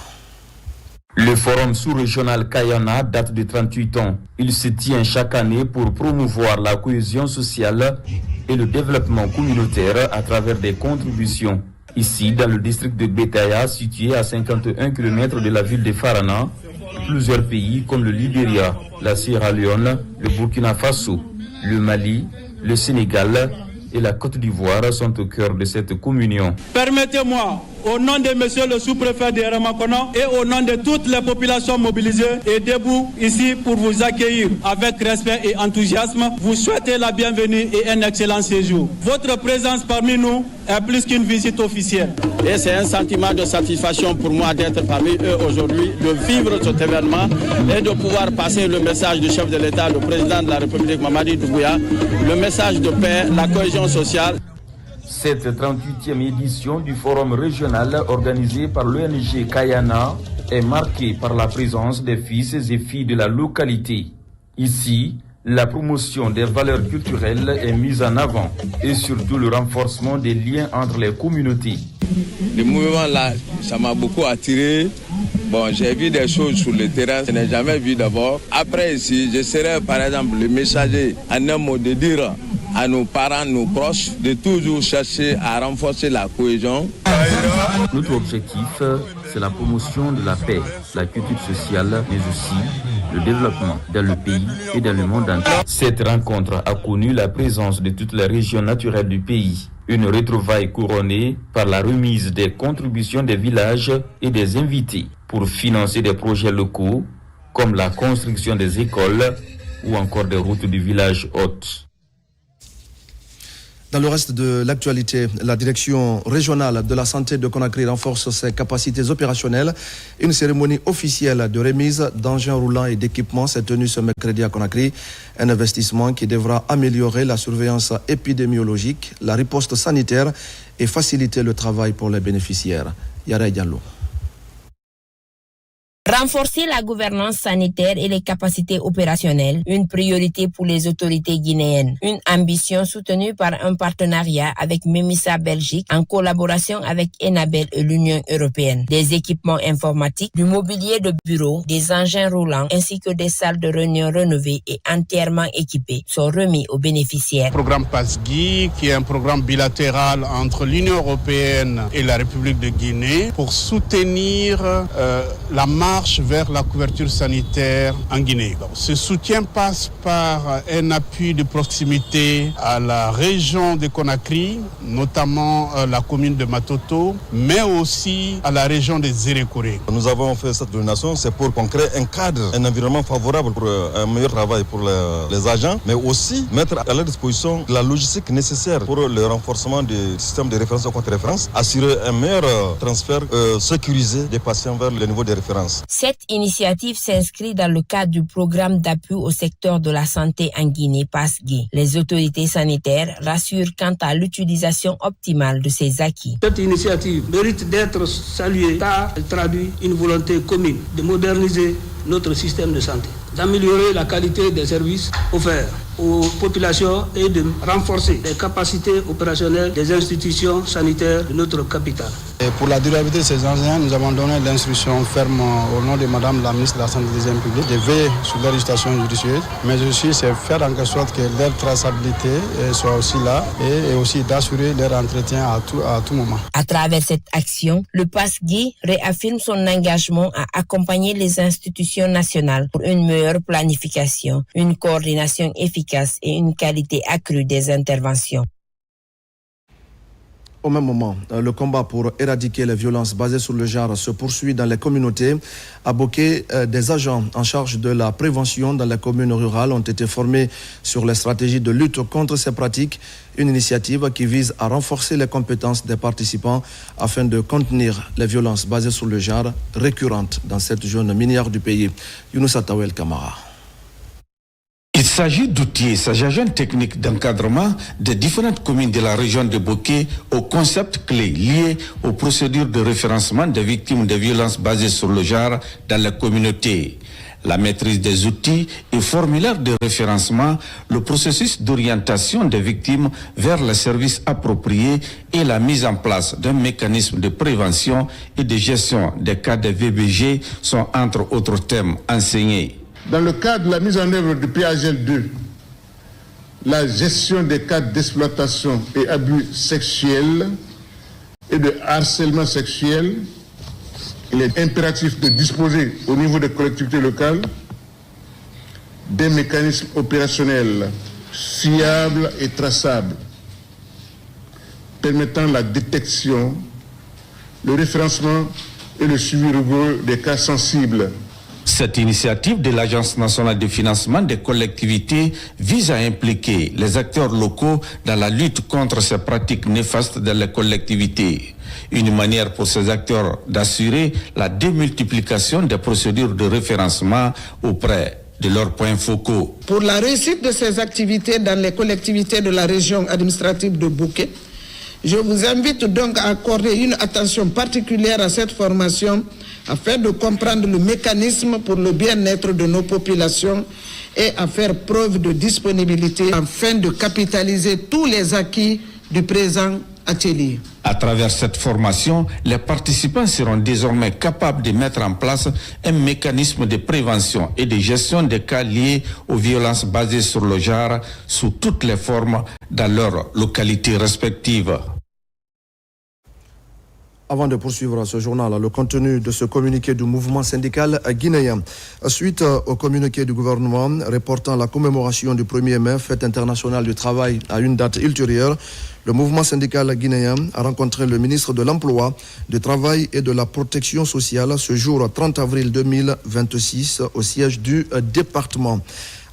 Le forum sous-régional Kayana date de 38 ans. Il se tient chaque année pour promouvoir la cohésion sociale et le développement communautaire à travers des contributions. Ici, dans le district de Betaya, situé à 51 km de la ville de Farana, plusieurs pays comme le Libéria, la Sierra Leone, le Burkina Faso, le Mali, le Sénégal et la Côte d'Ivoire sont au cœur de cette communion. Permettez-moi, au nom de monsieur le sous-préfet de Ramakono et au nom de toutes les populations mobilisées et debout ici pour vous accueillir avec respect et enthousiasme, vous souhaitez la bienvenue et un excellent séjour. Votre présence parmi nous est plus qu'une visite officielle. Et c'est un sentiment de satisfaction pour moi d'être parmi eux aujourd'hui, de vivre cet événement et de pouvoir passer le message du chef de l'État, le président de la République Mamadi Doumbouya, le message de paix, la cohésion sociale. Cette 38e édition du forum régional organisé par l'ONG Kayana est marquée par la présence des fils et filles de la localité. Ici, la promotion des valeurs culturelles est mise en avant et surtout le renforcement des liens entre les communautés. Le mouvement là, ça m'a beaucoup attiré. Bon, j'ai vu des choses sur le terrain, je n'ai jamais vu d'abord. Après ici, je serai par exemple le messager en un mot de dire à nos parents, nos proches, de toujours chercher à renforcer la cohésion. Notre objectif, c'est la promotion de la paix, la culture sociale, mais aussi le développement dans le pays et dans le monde entier. Cette rencontre a connu la présence de toutes les régions naturelles du pays. Une retrouvaille couronnée par la remise des contributions des villages et des invités pour financer des projets locaux comme la construction des écoles ou encore des routes du village hôtes. Dans le reste de l'actualité, la direction régionale de la santé de Conakry renforce ses capacités opérationnelles. Une cérémonie officielle de remise d'engins roulants et d'équipements s'est tenue ce mercredi à Conakry. Un investissement qui devra améliorer la surveillance épidémiologique, la riposte sanitaire et faciliter le travail pour les bénéficiaires. Yara Diallo. Renforcer la gouvernance sanitaire et les capacités opérationnelles, une priorité pour les autorités guinéennes. Une ambition soutenue par un partenariat avec Memisa Belgique en collaboration avec Enabel et l'Union européenne. Des équipements informatiques, du mobilier de bureau, des engins roulants ainsi que des salles de réunion rénovées et entièrement équipées sont remis aux bénéficiaires. Le programme PASGI, qui est un programme bilatéral entre l'Union européenne et la République de Guinée pour soutenir la marche vers la couverture sanitaire en Guinée. Ce soutien passe par un appui de proximité à la région de Conakry, notamment la commune de Matoto, mais aussi à la région de Zérékouré. Nous avons fait cette donation, c'est pour qu'on crée un cadre, un environnement favorable pour un meilleur travail pour les agents, mais aussi mettre à leur disposition la logistique nécessaire pour le renforcement du système de référence et contre-référence, assurer un meilleur transfert sécurisé des patients vers le niveau de référence. Cette initiative s'inscrit dans le cadre du programme d'appui au secteur de la santé en Guinée, PASGI. Les autorités sanitaires rassurent quant à l'utilisation optimale de ces acquis. Cette initiative mérite d'être saluée car elle traduit une volonté commune de moderniser notre système de santé, d'améliorer la qualité des services offerts aux populations et de renforcer les capacités opérationnelles des institutions sanitaires de notre capitale. Et pour la durabilité de ces enseignants, nous avons donné l'instruction ferme au nom de Madame la ministre de la Santé et des Hygiène publique de veiller sur leur législation judiciaire, mais aussi c'est faire en quelque sorte que leur traçabilité soit aussi là et aussi d'assurer leur entretien à tout moment. À travers cette action, le PASGI réaffirme son engagement à accompagner les institutions nationales pour une meilleure planification, une coordination efficace et une qualité accrue des interventions. Au même moment, le combat pour éradiquer les violences basées sur le genre se poursuit dans les communautés. À Boké, des agents en charge de la prévention dans les communes rurales ont été formés sur les stratégies de lutte contre ces pratiques. Une initiative qui vise à renforcer les compétences des participants afin de contenir les violences basées sur le genre récurrentes dans cette zone minière du pays. Younoussa Tawel Kamara. Il s'agit d'outiller ces agents techniques d'encadrement des différentes communes de la région de Boké aux concepts clés liés aux procédures de référencement des victimes de violences basées sur le genre dans la communauté. La maîtrise des outils et formulaires de référencement, le processus d'orientation des victimes vers les services appropriés et la mise en place d'un mécanisme de prévention et de gestion des cas de VBG sont entre autres thèmes enseignés. Dans le cadre de la mise en œuvre du PAGL 2, la gestion des cas d'exploitation et abus sexuels et de harcèlement sexuel, il est impératif de disposer au niveau des collectivités locales des mécanismes opérationnels fiables et traçables permettant la détection, le référencement et le suivi rigoureux des cas sensibles. Cette initiative de l'Agence nationale de financement des collectivités vise à impliquer les acteurs locaux dans la lutte contre ces pratiques néfastes dans les collectivités. Une manière pour ces acteurs d'assurer la démultiplication des procédures de référencement auprès de leurs points focaux. Pour la réussite de ces activités dans les collectivités de la région administrative de Boké, je vous invite donc à accorder une attention particulière à cette formation afin de comprendre le mécanisme pour le bien-être de nos populations et à faire preuve de disponibilité afin de capitaliser tous les acquis du présent atelier. À travers cette formation, les participants seront désormais capables de mettre en place un mécanisme de prévention et de gestion des cas liés aux violences basées sur le genre sous toutes les formes dans leurs localités respectives. Avant de poursuivre ce journal, le contenu de ce communiqué du mouvement syndical guinéen. Suite au communiqué du gouvernement reportant la commémoration du 1er mai, fête internationale du travail, à une date ultérieure, le mouvement syndical guinéen a rencontré le ministre de l'Emploi, du Travail et de la Protection sociale ce jour 30 avril 2026 au siège du département.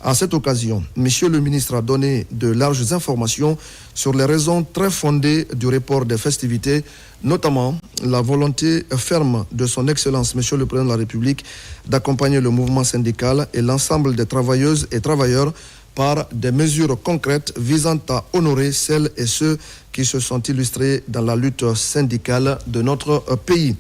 À cette occasion, Monsieur le ministre a donné de larges informations sur les raisons très fondées du report des festivités, notamment la volonté ferme de son Excellence, Monsieur le Président de la République, d'accompagner le mouvement syndical et l'ensemble des travailleuses et travailleurs par des mesures concrètes visant à honorer celles et ceux qui se sont illustrés dans la lutte syndicale de notre pays.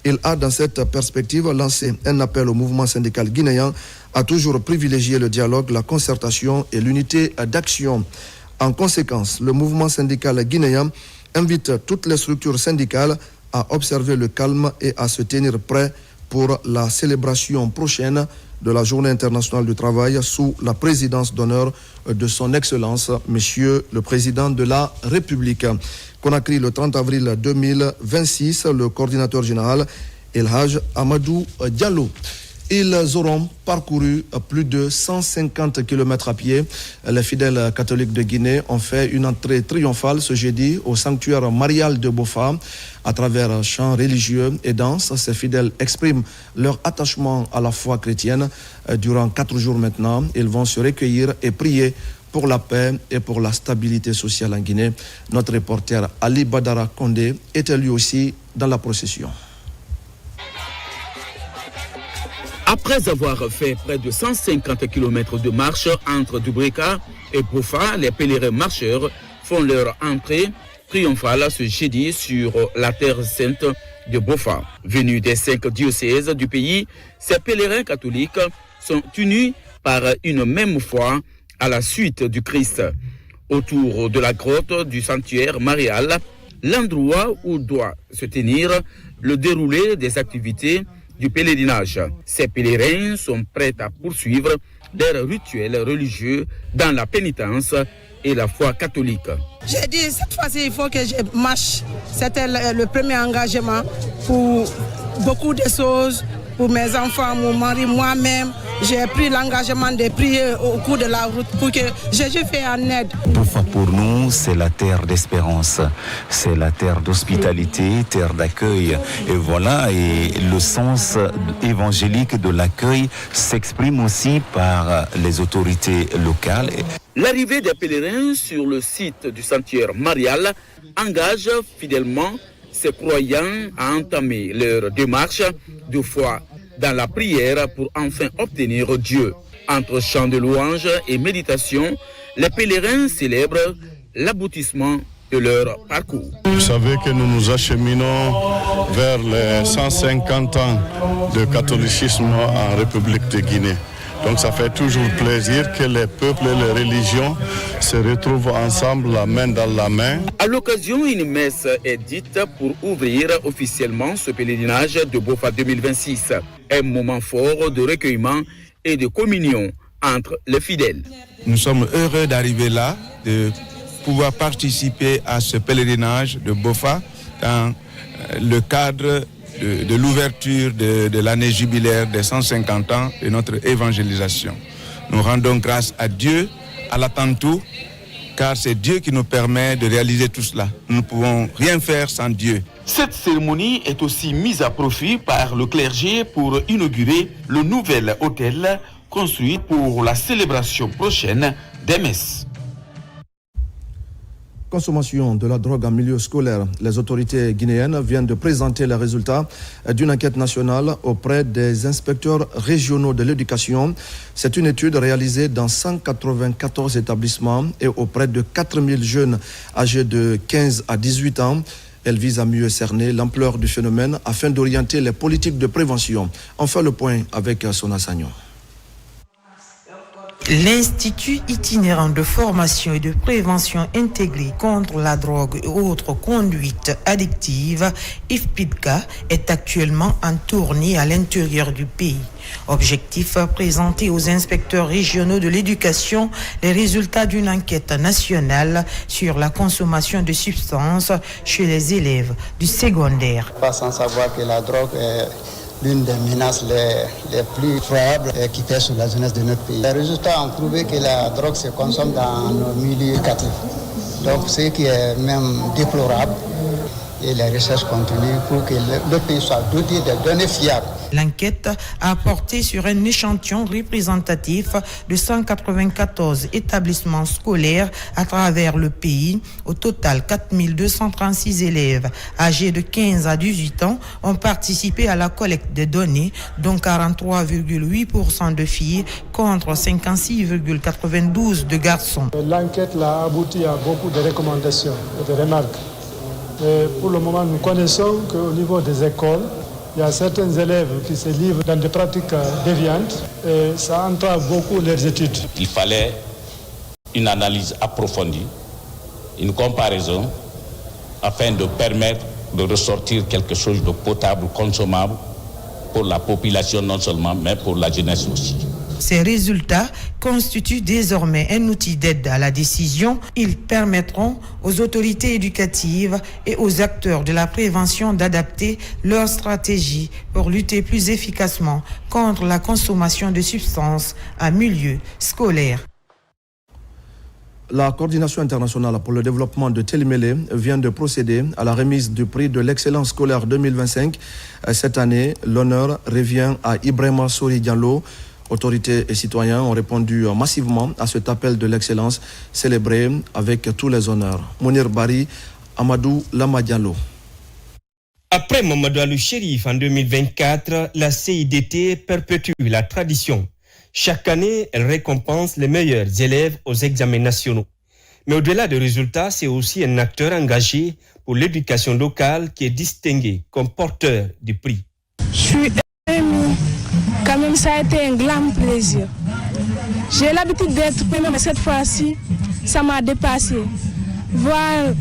Il a, dans cette perspective, lancé un appel au mouvement syndical guinéen à toujours privilégier le dialogue, la concertation et l'unité d'action. En conséquence, le mouvement syndical guinéen invite toutes les structures syndicales à observer le calme et à se tenir prêts pour la célébration prochaine de la Journée internationale du travail sous la présidence d'honneur de son Excellence, Monsieur le Président de la République. Conakry, le 30 avril 2026, le coordinateur général El Hadj Amadou Diallo. Ils auront parcouru plus de 150 km à pied. Les fidèles catholiques de Guinée ont fait une entrée triomphale ce jeudi au sanctuaire marial de Bofa. À travers chants religieux et danses, ces fidèles expriment leur attachement à la foi chrétienne. Durant 4 jours maintenant, ils vont se recueillir et prier pour la paix et pour la stabilité sociale en Guinée. Notre reporter Ali Badara Kondé était lui aussi dans la procession. Après avoir fait près de 150 km de marche entre Dubrika et Bofa, les pèlerins marcheurs font leur entrée triomphale ce jeudi sur la terre sainte de Bofa. Venus des 5 diocèses du pays, ces pèlerins catholiques sont unis par une même foi à la suite du Christ. Autour de la grotte du sanctuaire marial, l'endroit où doit se tenir le déroulé des activités du pèlerinage. Ces pèlerins sont prêts à poursuivre leurs rituels religieux dans la pénitence et la foi catholique. J'ai dit, cette fois-ci, il faut que je marche. C'était le premier engagement pour beaucoup de choses, pour mes enfants, mon mari, moi-même. J'ai pris l'engagement de prier au cours de la route pour que Jésus fasse en aide. Bofa pour nous, c'est la terre d'espérance, c'est la terre d'hospitalité, terre d'accueil. Et voilà, et le sens évangélique de l'accueil s'exprime aussi par les autorités locales. L'arrivée des pèlerins sur le site du sanctuaire marial engage fidèlement ces croyants à entamer leur démarche de foi dans la prière pour enfin obtenir Dieu. Entre chants de louanges et méditation, les pèlerins célèbrent l'aboutissement de leur parcours. Vous savez que nous nous acheminons vers les 150 ans de catholicisme en République de Guinée. Donc ça fait toujours plaisir que les peuples et les religions se retrouvent ensemble, la main dans la main. À l'occasion, une messe est dite pour ouvrir officiellement ce pèlerinage de Bofa 2026. Un moment fort de recueillement et de communion entre les fidèles. Nous sommes heureux d'arriver là, de pouvoir participer à ce pèlerinage de Bofa dans le cadre de l'ouverture de l'année jubilaire des 150 ans de notre évangélisation. Nous rendons grâce à Dieu, à l'Atantou, car c'est Dieu qui nous permet de réaliser tout cela. Nous ne pouvons rien faire sans Dieu. Cette cérémonie est aussi mise à profit par le clergé pour inaugurer le nouvel hôtel construit pour la célébration prochaine des messes. Consommation de la drogue en milieu scolaire. Les autorités guinéennes viennent de présenter les résultats d'une enquête nationale auprès des inspecteurs régionaux de l'éducation. C'est une étude réalisée dans 194 établissements et auprès de 4000 jeunes âgés de 15 à 18 ans. Elle vise à mieux cerner l'ampleur du phénomène afin d'orienter les politiques de prévention. On fait le point avec Sona Sagnon. L'Institut itinérant de formation et de prévention intégrée contre la drogue et autres conduites addictives, IFPIDCA, est actuellement en tournée à l'intérieur du pays. Objectif, présenter aux inspecteurs régionaux de l'éducation les résultats d'une enquête nationale sur la consommation de substances chez les élèves du secondaire. Pas sans savoir que la drogue est l'une des menaces les plus probables qui pèsent sur la jeunesse de notre pays. Les résultats ont prouvé que la drogue se consomme dans nos milieux éducatifs. Donc ce qui est même déplorable. Et les recherches continuent pour que le pays soit doté de données fiables. L'enquête a porté sur un échantillon représentatif de 194 établissements scolaires à travers le pays. Au total, 4236 élèves âgés de 15 à 18 ans ont participé à la collecte des données, dont 43,8% de filles contre 56,92% de garçons. L'enquête a abouti à beaucoup de recommandations et de remarques. Et pour le moment, nous connaissons qu'au niveau des écoles, Il y a certains élèves qui se livrent dans des pratiques déviantes et ça entrave beaucoup leurs études. Il fallait une analyse approfondie, une comparaison, afin de permettre de ressortir quelque chose de potable, consommable pour la population non seulement, mais pour la jeunesse aussi. Ces résultats constituent désormais un outil d'aide à la décision. Ils permettront aux autorités éducatives et aux acteurs de la prévention d'adapter leur stratégie pour lutter plus efficacement contre la consommation de substances en milieu scolaire. La coordination internationale pour le développement de Télémélé vient de procéder à la remise du prix de l'excellence scolaire 2025. Cette année, l'honneur revient à Ibrahima Sori Diallo. Autorités et citoyens ont répondu massivement à cet appel de l'excellence célébré avec tous les honneurs. Mounir Bari, Amadou Lama Diallo. Après Mamadou Alou-Chérif en 2024, la CIDT perpétue la tradition. Chaque année, elle récompense les meilleurs élèves aux examens nationaux. Mais au-delà des résultats, c'est aussi un acteur engagé pour l'éducation locale qui est distingué comme porteur du prix. Je suis ému. Quand même, ça a été un grand plaisir. J'ai l'habitude d'être premier, mais cette fois-ci, ça m'a dépassé. Voir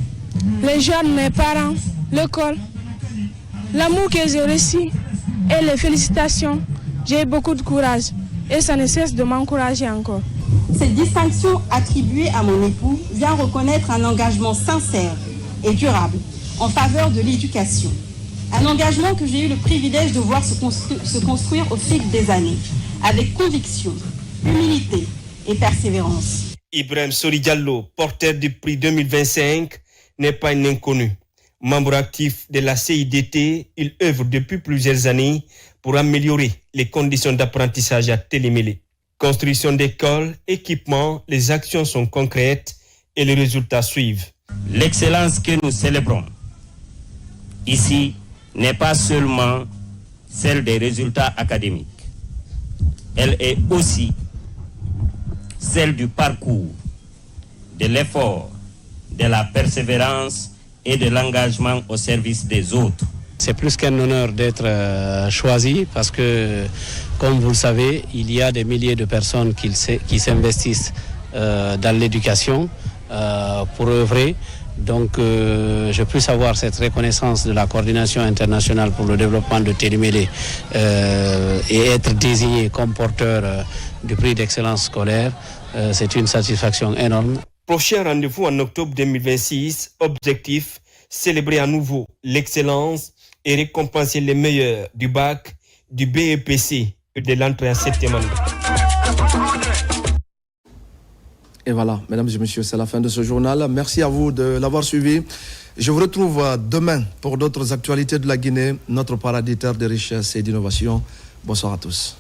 les jeunes, mes parents, l'école, l'amour que j'ai reçu et les félicitations, j'ai eu beaucoup de courage et ça ne cesse de m'encourager encore. Cette distinction attribuée à mon époux vient reconnaître un engagement sincère et durable en faveur de l'éducation. Un engagement que j'ai eu le privilège de voir se construire au fil des années, avec conviction, humilité et persévérance. Ibrahima Sori Diallo, porteur du prix 2025, n'est pas un inconnu. Membre actif de la CIDT, il œuvre depuis plusieurs années pour améliorer les conditions d'apprentissage à Télémélé. Construction d'écoles, équipements, les actions sont concrètes et les résultats suivent. L'excellence que nous célébrons ici n'est pas seulement celle des résultats académiques. Elle est aussi celle du parcours, de l'effort, de la persévérance et de l'engagement au service des autres. C'est plus qu'un honneur d'être choisi parce que, comme vous le savez, il y a des milliers de personnes qui s'investissent dans l'éducation pour œuvrer. Donc, je peux savoir cette reconnaissance de la coordination internationale pour le développement de Télémélé et être désigné comme porteur du prix d'excellence scolaire, c'est une satisfaction énorme. Prochain rendez-vous en octobre 2026, objectif, célébrer à nouveau l'excellence et récompenser les meilleurs du bac, du BEPC et de l'entrée en septième année. Et voilà, mesdames et messieurs, c'est la fin de ce journal. Merci à vous de l'avoir suivi. Je vous retrouve demain pour d'autres actualités de la Guinée, notre paradis terre de richesse et d'innovation. Bonsoir à tous.